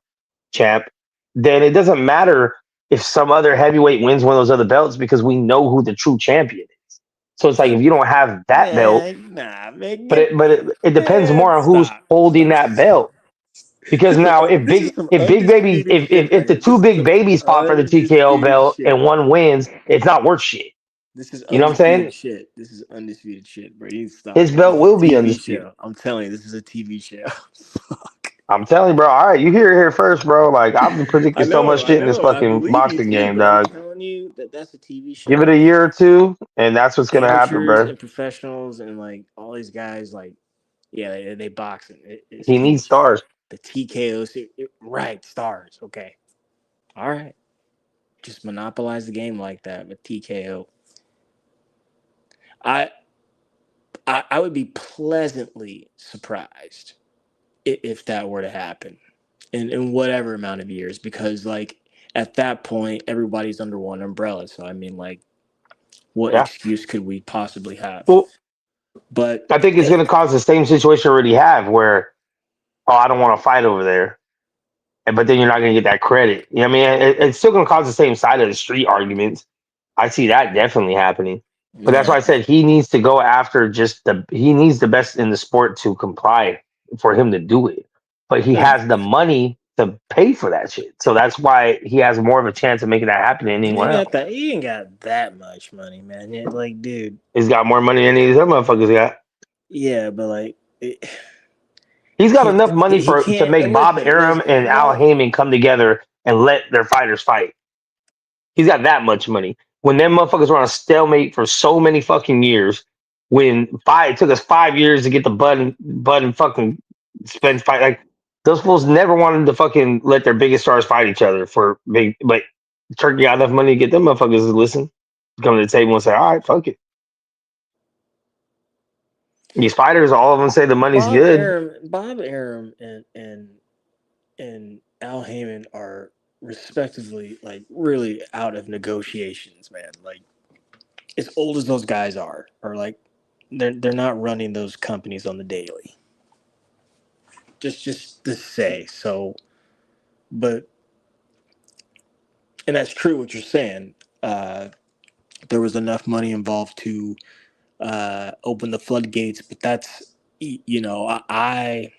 champ," then it doesn't matter if some other heavyweight wins one of those other belts because we know who the true champion is. So it's like if you don't have that belt, Man, nah, man, but it depends man, more on who's stop. holding that belt. Because now, This is some if big baby, undisputed shit if right the here. This two is big some babies fought for the TKO undisputed belt shit. and one wins, it's not worth shit. This is You know what I'm saying? undisputed shit. This is undisputed shit, bro. You need to stop, His man. This belt is a will be TV undisputed. show. I'm telling you, this is a TV show. Fuck. I'm telling you, bro. All right, you hear it here first, bro. Like I've been predicting so much I shit in this know. I fucking believe you boxing too, game, but I'm dog. telling you that that's a TV Give it show. a year or two, and that's what's gonna happen, Amateurs bro. and professionals and like all these guys, like yeah, they boxing. It's a He TV needs show. stars. The TKOs, right? Stars. Okay, all right. Just monopolize the game like that with TKO. I I would be pleasantly surprised if that were to happen in whatever amount of years, because like at that point everybody's under one umbrella. So I mean, like, what Yeah. excuse could we possibly have? Well, But I think it's gonna cause the same situation we already have, where I don't want to fight over there, but then you're not gonna get that credit. You know what I mean? It's still gonna cause the same side of the street arguments. I see that definitely happening. But that's yeah, why I said he needs to go after he needs the best in the sport to comply for him to do it. But he yeah. has the money to pay for that shit. So that's why he has more of a chance of making that happen than He anyone ain't got else. that. He ain't got that much money, man. Yeah, like, dude. He's got more money than these other motherfuckers got. Yeah, but like, He's got enough money he to can't. make Bob Listen, Arum listen. and Al Heyman come together and let their fighters fight. He's got that much money. When them motherfuckers were on a stalemate for so many fucking years, it took us 5 years to get the Bud and fucking Spence fight. Like those fools never wanted to fucking let their biggest stars fight each other for big. But Turkey got enough money to get them motherfuckers to listen, come to the table and say, "All right, fuck it." These fighters, all of them say the money's good. Bob Arum, and Al Heyman are respectively like really out of negotiations, man. Like, as old as those guys are like they're not running those companies on the daily. Just to say so, but and that's true what you're saying. There was enough money involved to open the floodgates, but that's I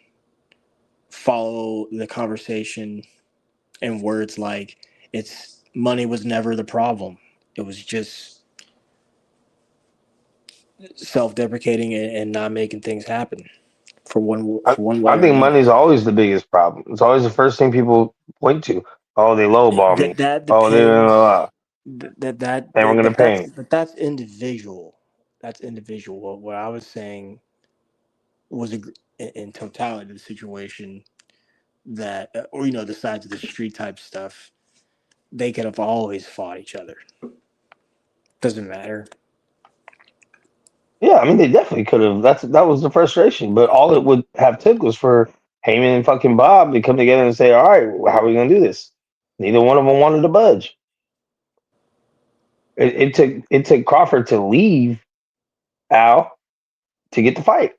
follow the conversation in words like it's money was never the problem. It was just self-deprecating and not making things happen I, for one way I or think another. money's always the biggest problem. It's always the first thing people point to. Oh, they lowball me. That Oh, they blah, blah, depends. blah. That They weren't gonna pay me. but that's individual. That's individual. What I was saying was in totality the situation that or the sides of the street type stuff. They could have always fought each other. Doesn't matter. Yeah, I mean they definitely could have. That was the frustration. But all it would have took was for Heyman and fucking Bob to come together and say, "All right, how are we gonna do this?" Neither one of them wanted to budge. It took Crawford to leave Al to get the fight.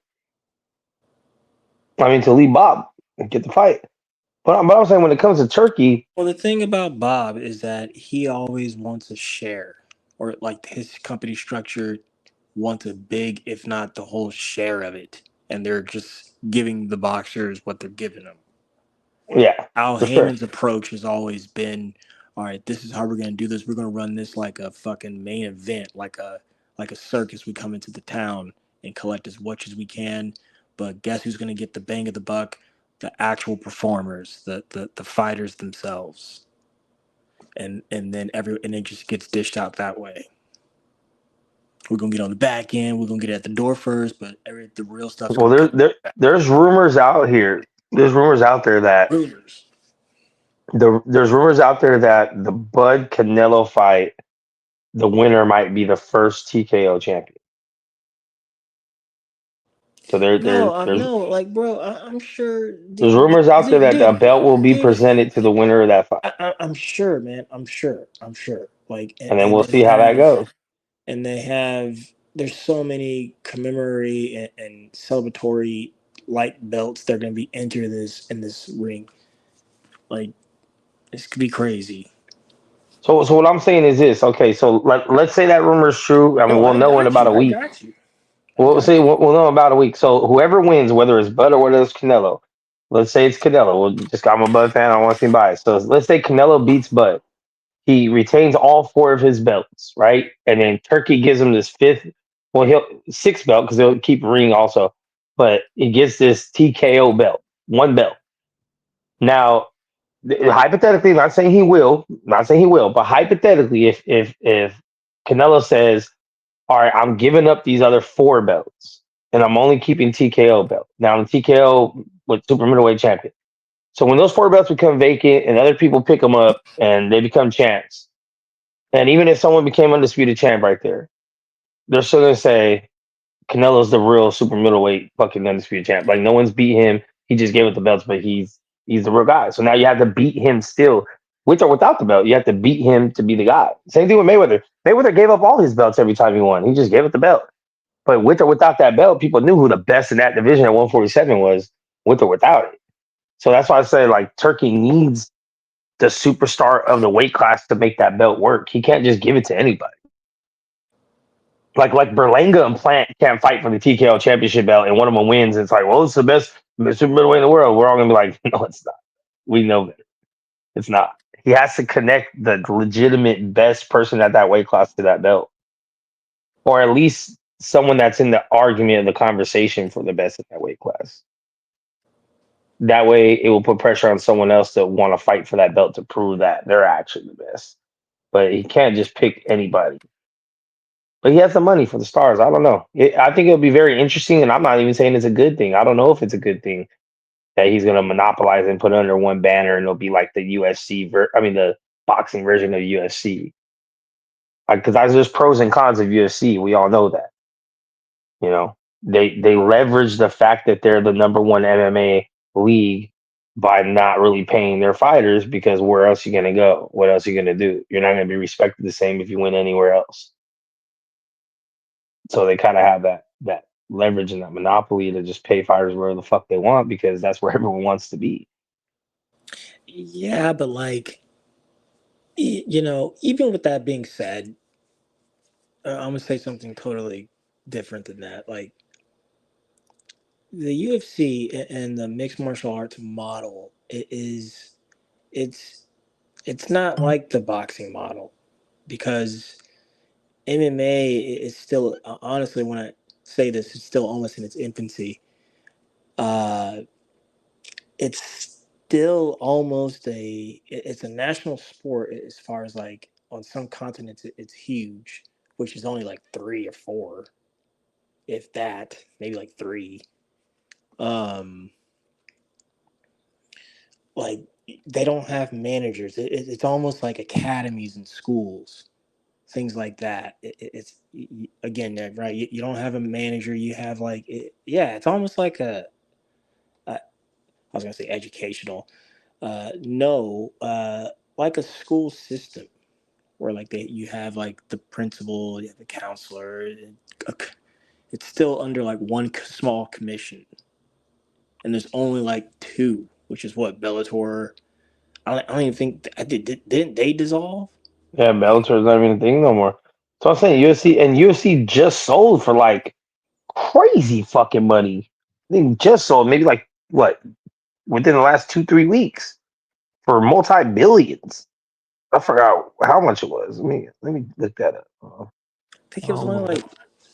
I mean, to leave Bob and get the fight. But I'm saying when it comes to Turkey, Well, the thing about Bob is that he always wants a share, or like his company structure wants a big, if not the whole share of it, and they're just giving the boxers what they're giving them. yeah, Al for sure. Heyman's approach has always been, all right, this is how we're gonna do this. We're gonna run this like a fucking main event, like a circus. We come into the town and collect as much as we can, but guess who's gonna get the bang of the buck? The actual performers, the fighters themselves, and then and it just gets dished out that way. We're gonna get on the back end. We're gonna get it at the door first, but the real stuff's Well, gonna come back. there's rumors out here. There's rumors out there that Rumors. there's rumors out there that the Bud Canelo fight, the winner might be the first TKO champion. So no, like, bro, I'm sure. there's rumors out there that the Dude, belt will be dude, presented to the winner of that fight, I'm sure, man. I'm sure. Like, and then we'll see how that goes. and they have. There's so many commemoratory and celebratory light belts that are going to be entered in this ring. Like, this could be crazy. So what I'm saying is this. Okay, so let's say that rumor is true. I mean, No, we'll I know in got about you. a I week. got you. We'll know in about a week. So whoever wins, whether it's Bud or whether it's Canelo, let's say it's Canelo. I'm a Bud fan. I don't want to see bias. So let's say Canelo beats Bud. He retains all 4 of his belts, right? And then Turkey gives him this 5th. Well, he'll 6th belt because he'll keep ring also, but he gets this TKO belt, 1 belt. Now, hypothetically, not saying he will, but hypothetically, if Canelo says, "All right, I'm giving up these other 4 belts, and I'm only keeping TKO belt." Now, I'm TKO with super middleweight champion. So when those 4 belts become vacant and other people pick them up and they become champs, and even if someone became undisputed champ right there, they're still gonna say Canelo's the real super middleweight fucking undisputed champ. Like no one's beat him. He just gave it the belts, but he's the real guy. So now you have to beat him still, with or without the belt. You have to beat him to be the guy. Same thing with Mayweather. Mayweather gave up all his belts every time he won. He just gave it the belt. But with or without that belt, people knew who the best in that division at 147 was, with or without it. So that's why I say like Turkey needs the superstar of the weight class to make that belt work. He can't just give it to anybody. Like Berlanga and Plant can't fight for the TKO championship belt, and one of them wins. It's like, well, it's the best super middleweight in the world. We're all gonna be like, no, it's not. We know that it's not. He has to connect the legitimate best person at that weight class to that belt, or at least someone that's in the argument of the conversation for the best at that weight class. That way, it will put pressure on someone else to want to fight for that belt to prove that they're actually the best. But he can't just pick anybody. But he has the money for the stars. I don't know. I think it'll be very interesting, and I'm not even saying it's a good thing. I don't know if it's a good thing that he's going to monopolize and put it under one banner, and it'll be like the the boxing version of UFC. Like, because there's pros and cons of UFC. We all know that. You know, they leverage the fact that they're the number one MMA league by not really paying their fighters because where else are you going to go? What else are you going to do? You're not going to be respected the same if you win anywhere else. So they kind of have that leverage and that monopoly to just pay fighters wherever the fuck they want because that's where everyone wants to be. Yeah, but like, even with that being said, I'm gonna say something totally different than that. Like the UFC and the mixed martial arts model it's it's not like the boxing model because MMA is still honestly when I say this it's still almost in its infancy. Uh, it's still almost it's a national sport as far as like on some continents it's huge, which is only like 3 or 4, if that, maybe like 3. Um, like they don't have managers. It's almost like academies and schools, things like that. It's again, right? You don't have a manager. You have like, yeah, it's almost like I was gonna say educational. No, like a school system where like you have like the principal, you have the counselor. It's still under like one small commission, and there's only like 2, which is what Bellator. I don't even think didn't they dissolve? Yeah, Bellator's not even a thing no more. So I'm saying UFC just sold for like crazy fucking money. They just sold maybe like what within the last 2-3 weeks for multi billions. I forgot how much it was. Let me look that up. I think it was only like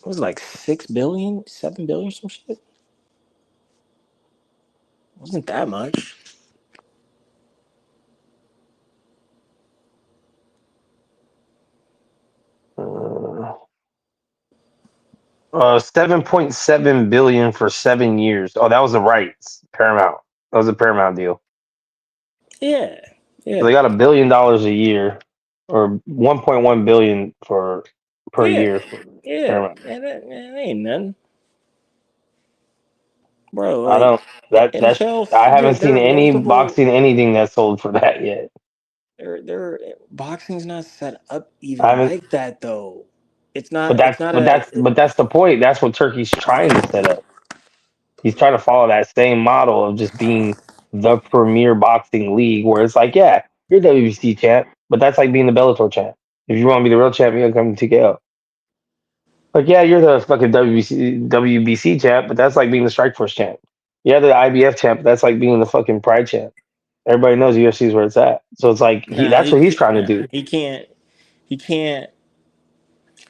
what was it, like 6 billion, 7 billion, some shit. It wasn't that much. Uh, 7.7 billion for 7 years. Oh, that was the rights. Paramount. That was a Paramount deal. Yeah, So they yeah, got $1 billion a year, or 1.1 billion for per year for yeah. Paramount. Man, that ain't nothing. bro. I Like don't. That's. NFL, I haven't there seen are any multiple. boxing anything that sold for that yet. There, boxing's not set up I even haven't. like that though. It's But not. It's that's not but a. that's but that's the point. That's what Turkey's trying to set up. He's trying to follow that same model of just being the premier boxing league, where it's like, yeah, you're WBC champ, but that's like being the Bellator champ. If you want to be the real champ, you gotta come to TKO. Like, yeah, you're the fucking WBC champ, but that's like being the Strikeforce champ. Yeah, the IBF champ, but that's like being the fucking Pride champ. Everybody knows UFC is where it's at. So it's like Nah, that's what he's trying to nah, do. he can't. He can't.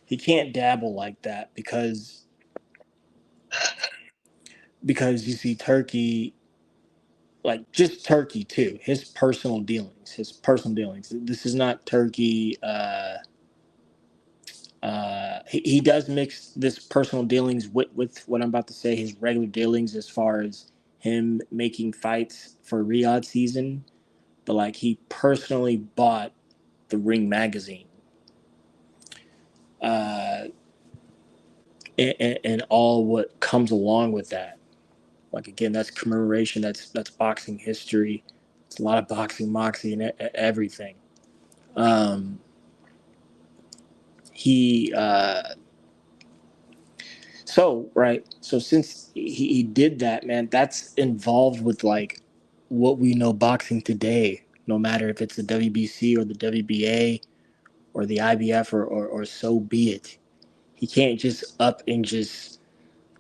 He can't dabble like that because you see Turkey, like just Turkey too. His personal dealings. His personal dealings. This is not Turkey. He does mix this personal dealings with what I'm about to say, his regular dealings as far as him making fights for Riyadh season, but like he personally bought the Ring magazine, uh, and all what comes along with that. Like again, that's commemoration. That's boxing history. It's a lot of boxing moxie and everything. Um, he So, right. So since he did that, man, that's involved with like what we know boxing today, no matter if it's the WBC or the WBA or the IBF or so be it. He can't just up and just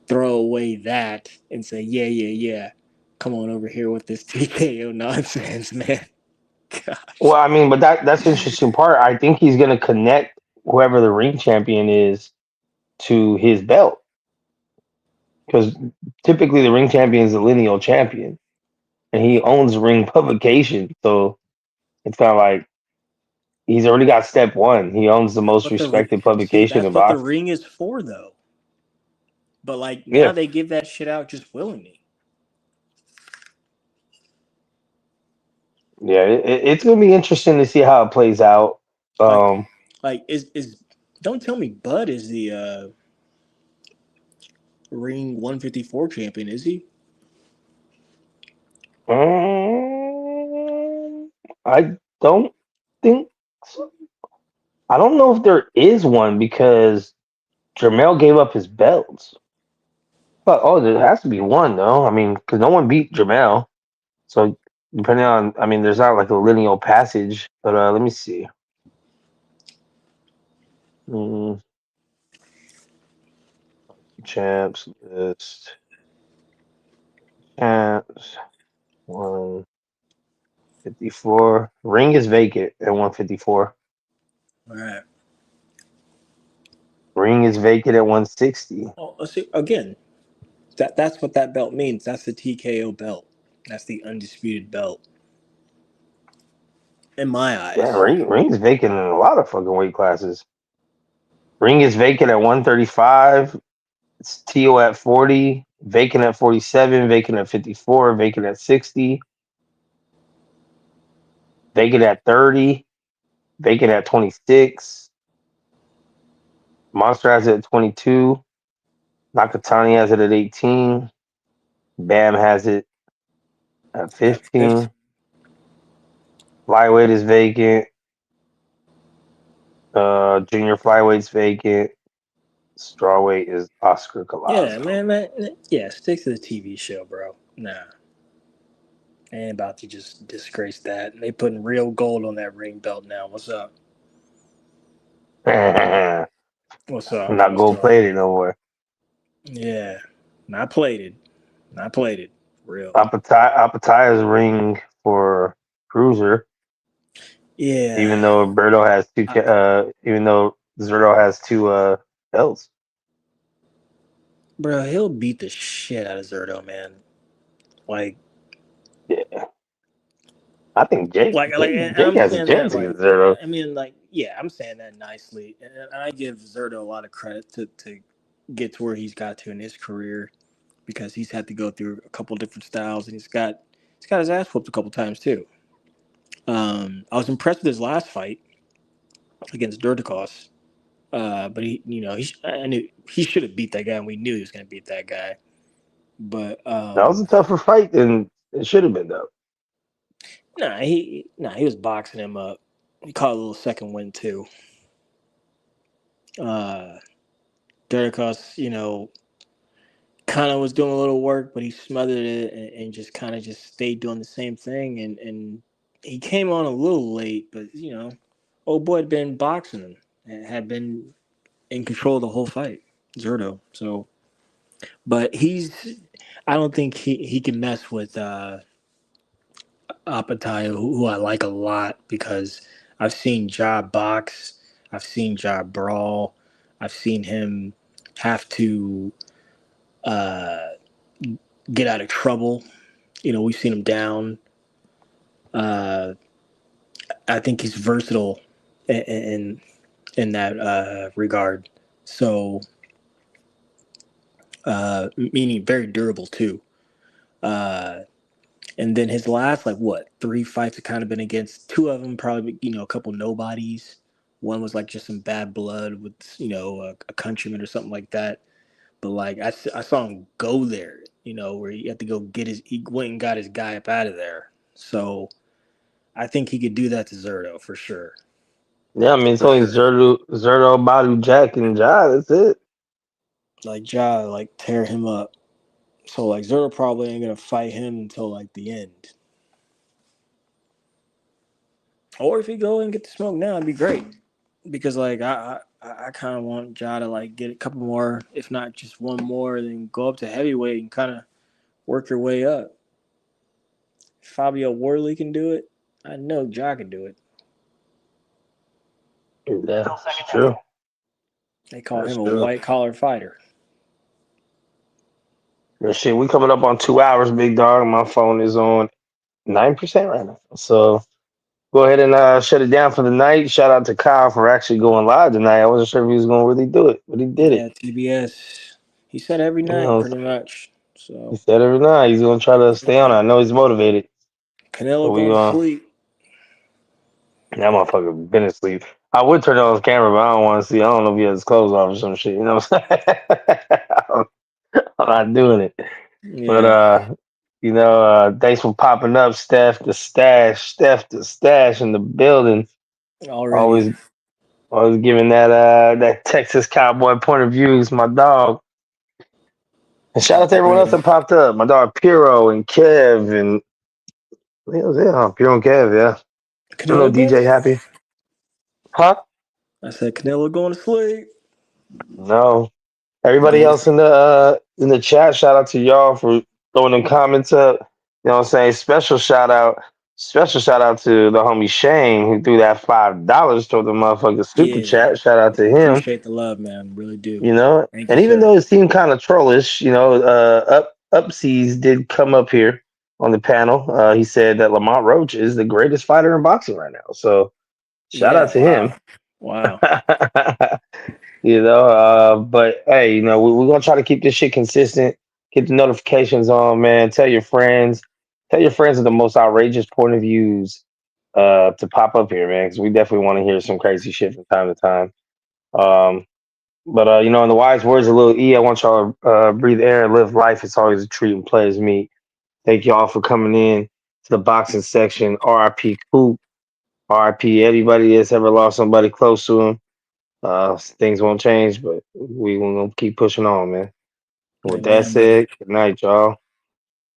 throw away that and say, yeah, yeah, yeah, come on over here with this TKO nonsense, man. Well, Gosh. I mean, but that's the interesting part. I think he's gonna connect whoever the ring champion is to his belt. Because typically the ring champion is the lineal champion, and he owns Ring Publication. So it's kind of like he's already got step one. He owns the most But the respected see, publication that's in what the boxing. ring is for, though. But like now Yeah, they give that shit out just willingly. yeah. It's gonna be interesting to see how it plays out. Like, Um, is don't tell me Bud is the Ring 154 champion, is he? mm, I don't think so. I don't know if there is one because Jermell gave up his belts. But oh, there has to be one though. I mean, because no one beat Jermell. So depending on, I mean, there's not like a lineal passage, but let me see. Mm, champs list. Champs 154. Ring is vacant at 154. All right. Ring is vacant at 160. Oh, let's see again. That's what that belt means. That's the TKO belt. That's the undisputed belt in my Yeah, eyes. ring's vacant in a lot of fucking weight classes. Ring is vacant at 135. It's TO at 40. Vacant at 47. Vacant at 54. Vacant at 60. Vacant at 30. Vacant at 26. Monster has it at 22. Nakatani has it at 18. Bam has it at At 50, 15. Flyweight is vacant. Junior flyweight's vacant. Strawweight is Oscar yeah, Collazo. man, yeah. Stick to the TV show, bro. Nah, I ain't about to just disgrace that. They putting real gold on that ring belt now. What's up? Not What's up? What's gold up? plated no more. Yeah, not plated, not plated. Real. Apataya's ring for Cruiser, Yeah, I, even though Zerto has two belts. bro, he'll beat the shit out of Zerto, man. Like, Yeah, I think Jake and Jake I'm has a saying that chance like, against Zerto. I mean, like, yeah, I'm saying that nicely, and I give Zerto a lot of credit to get to where he's got to in his career because he's had to go through a couple different styles, and he's got his ass whooped a couple times too. I was impressed with his last fight against Durtikos, but I knew he should have beat that guy, and we knew he was going to beat that guy. But That was a tougher fight than it should have been, though. he was boxing him up. He caught a little second wind too. Derrick's, kind of was doing a little work, but he smothered it and just kind of just stayed doing the same thing. And he came on a little late, but old boy had been boxing him and had been in control of the whole fight, Zerto. So, but I don't think he can mess with Apataya, who I like a lot because I've seen Ja box, I've seen Ja brawl, I've seen him have to uh, get out of trouble. We've seen him down. Uh, I think he's versatile in that regard. So, meaning very durable too. Uh, and then his last, like, what, 3 fights have kind of been against two of them, probably, a couple nobodies. One was like just some bad blood with, a countryman or something like that. But like, I saw him go there, where he had to go he went and got his guy up out of there. So I think he could do that to Zerto for sure. Yeah, I mean, it's For only sure. Zerto, Badu, Jack, and Ja. That's it. Like, Ja, like, tear him up. So like, Zerto probably ain't gonna fight him until like the end. Or if he go and get the smoke now, it'd be great. Because like I kind of want Ja to like get a couple more, if not just one more, then go up to heavyweight and kind of work your way up. Fabio Worley can do it. I know Ja can do it. Yeah, that's true. They call That's him a true. white collar fighter. Yeah, shit, we coming up on 2 hours, big dog. My phone is on 9% right now. So go ahead and shut it down for the night. Shout out to Kyle for actually going live tonight. I wasn't sure if he was going to really do it, but he did it. Yeah, TBS. He said every You night, know, pretty much. he So said every night he's going to try to stay on it. I know he's motivated. So Canelo we going to going sleep. that motherfucker been asleep. I would turn on his camera, but I don't want to see. I don't know if he has his clothes off or some shit. You know what I'm saying? I'm not doing it. But Yeah, thanks for popping up, Steph the stash in the building. already. Always giving that Texas cowboy point of view. He's my dog. And shout out to everyone else Already. that popped up. My dog Piro and Kev and I think it was it, huh? Piro and Kev, yeah. I know Canelo going to DJ sleep. happy. Huh? I said Canelo going to sleep. No. Everybody Going else to in the chat, shout out to y'all for throwing them comments up. You know what I'm saying? Special shout out to the homie Shane who threw that $5 toward the motherfucking super Yeah. chat. Shout out to him. Appreciate the love, man. Really do. You know, Thank you, and even sir. though it seemed kind of trollish, Upseas did come up here on the panel. He said that Lamont Roach is the greatest fighter in boxing right now. So shout out Yeah. to him. Wow. Wow. But hey, we're gonna try to keep this shit consistent. Keep the notifications on, man. Tell your friends. Tell your friends of the most outrageous point of views to pop up here, man, because we definitely want to hear some crazy shit from time to time. But in the wise words of Lil E, I want y'all to breathe air and live life. It's always a treat and players meet. Thank y'all for coming in to the boxing section. RIP Coop. RIP everybody that's ever lost somebody close to him. Things won't change, but we gonna keep pushing on, man. With that Amen, brother. said, good night, y'all.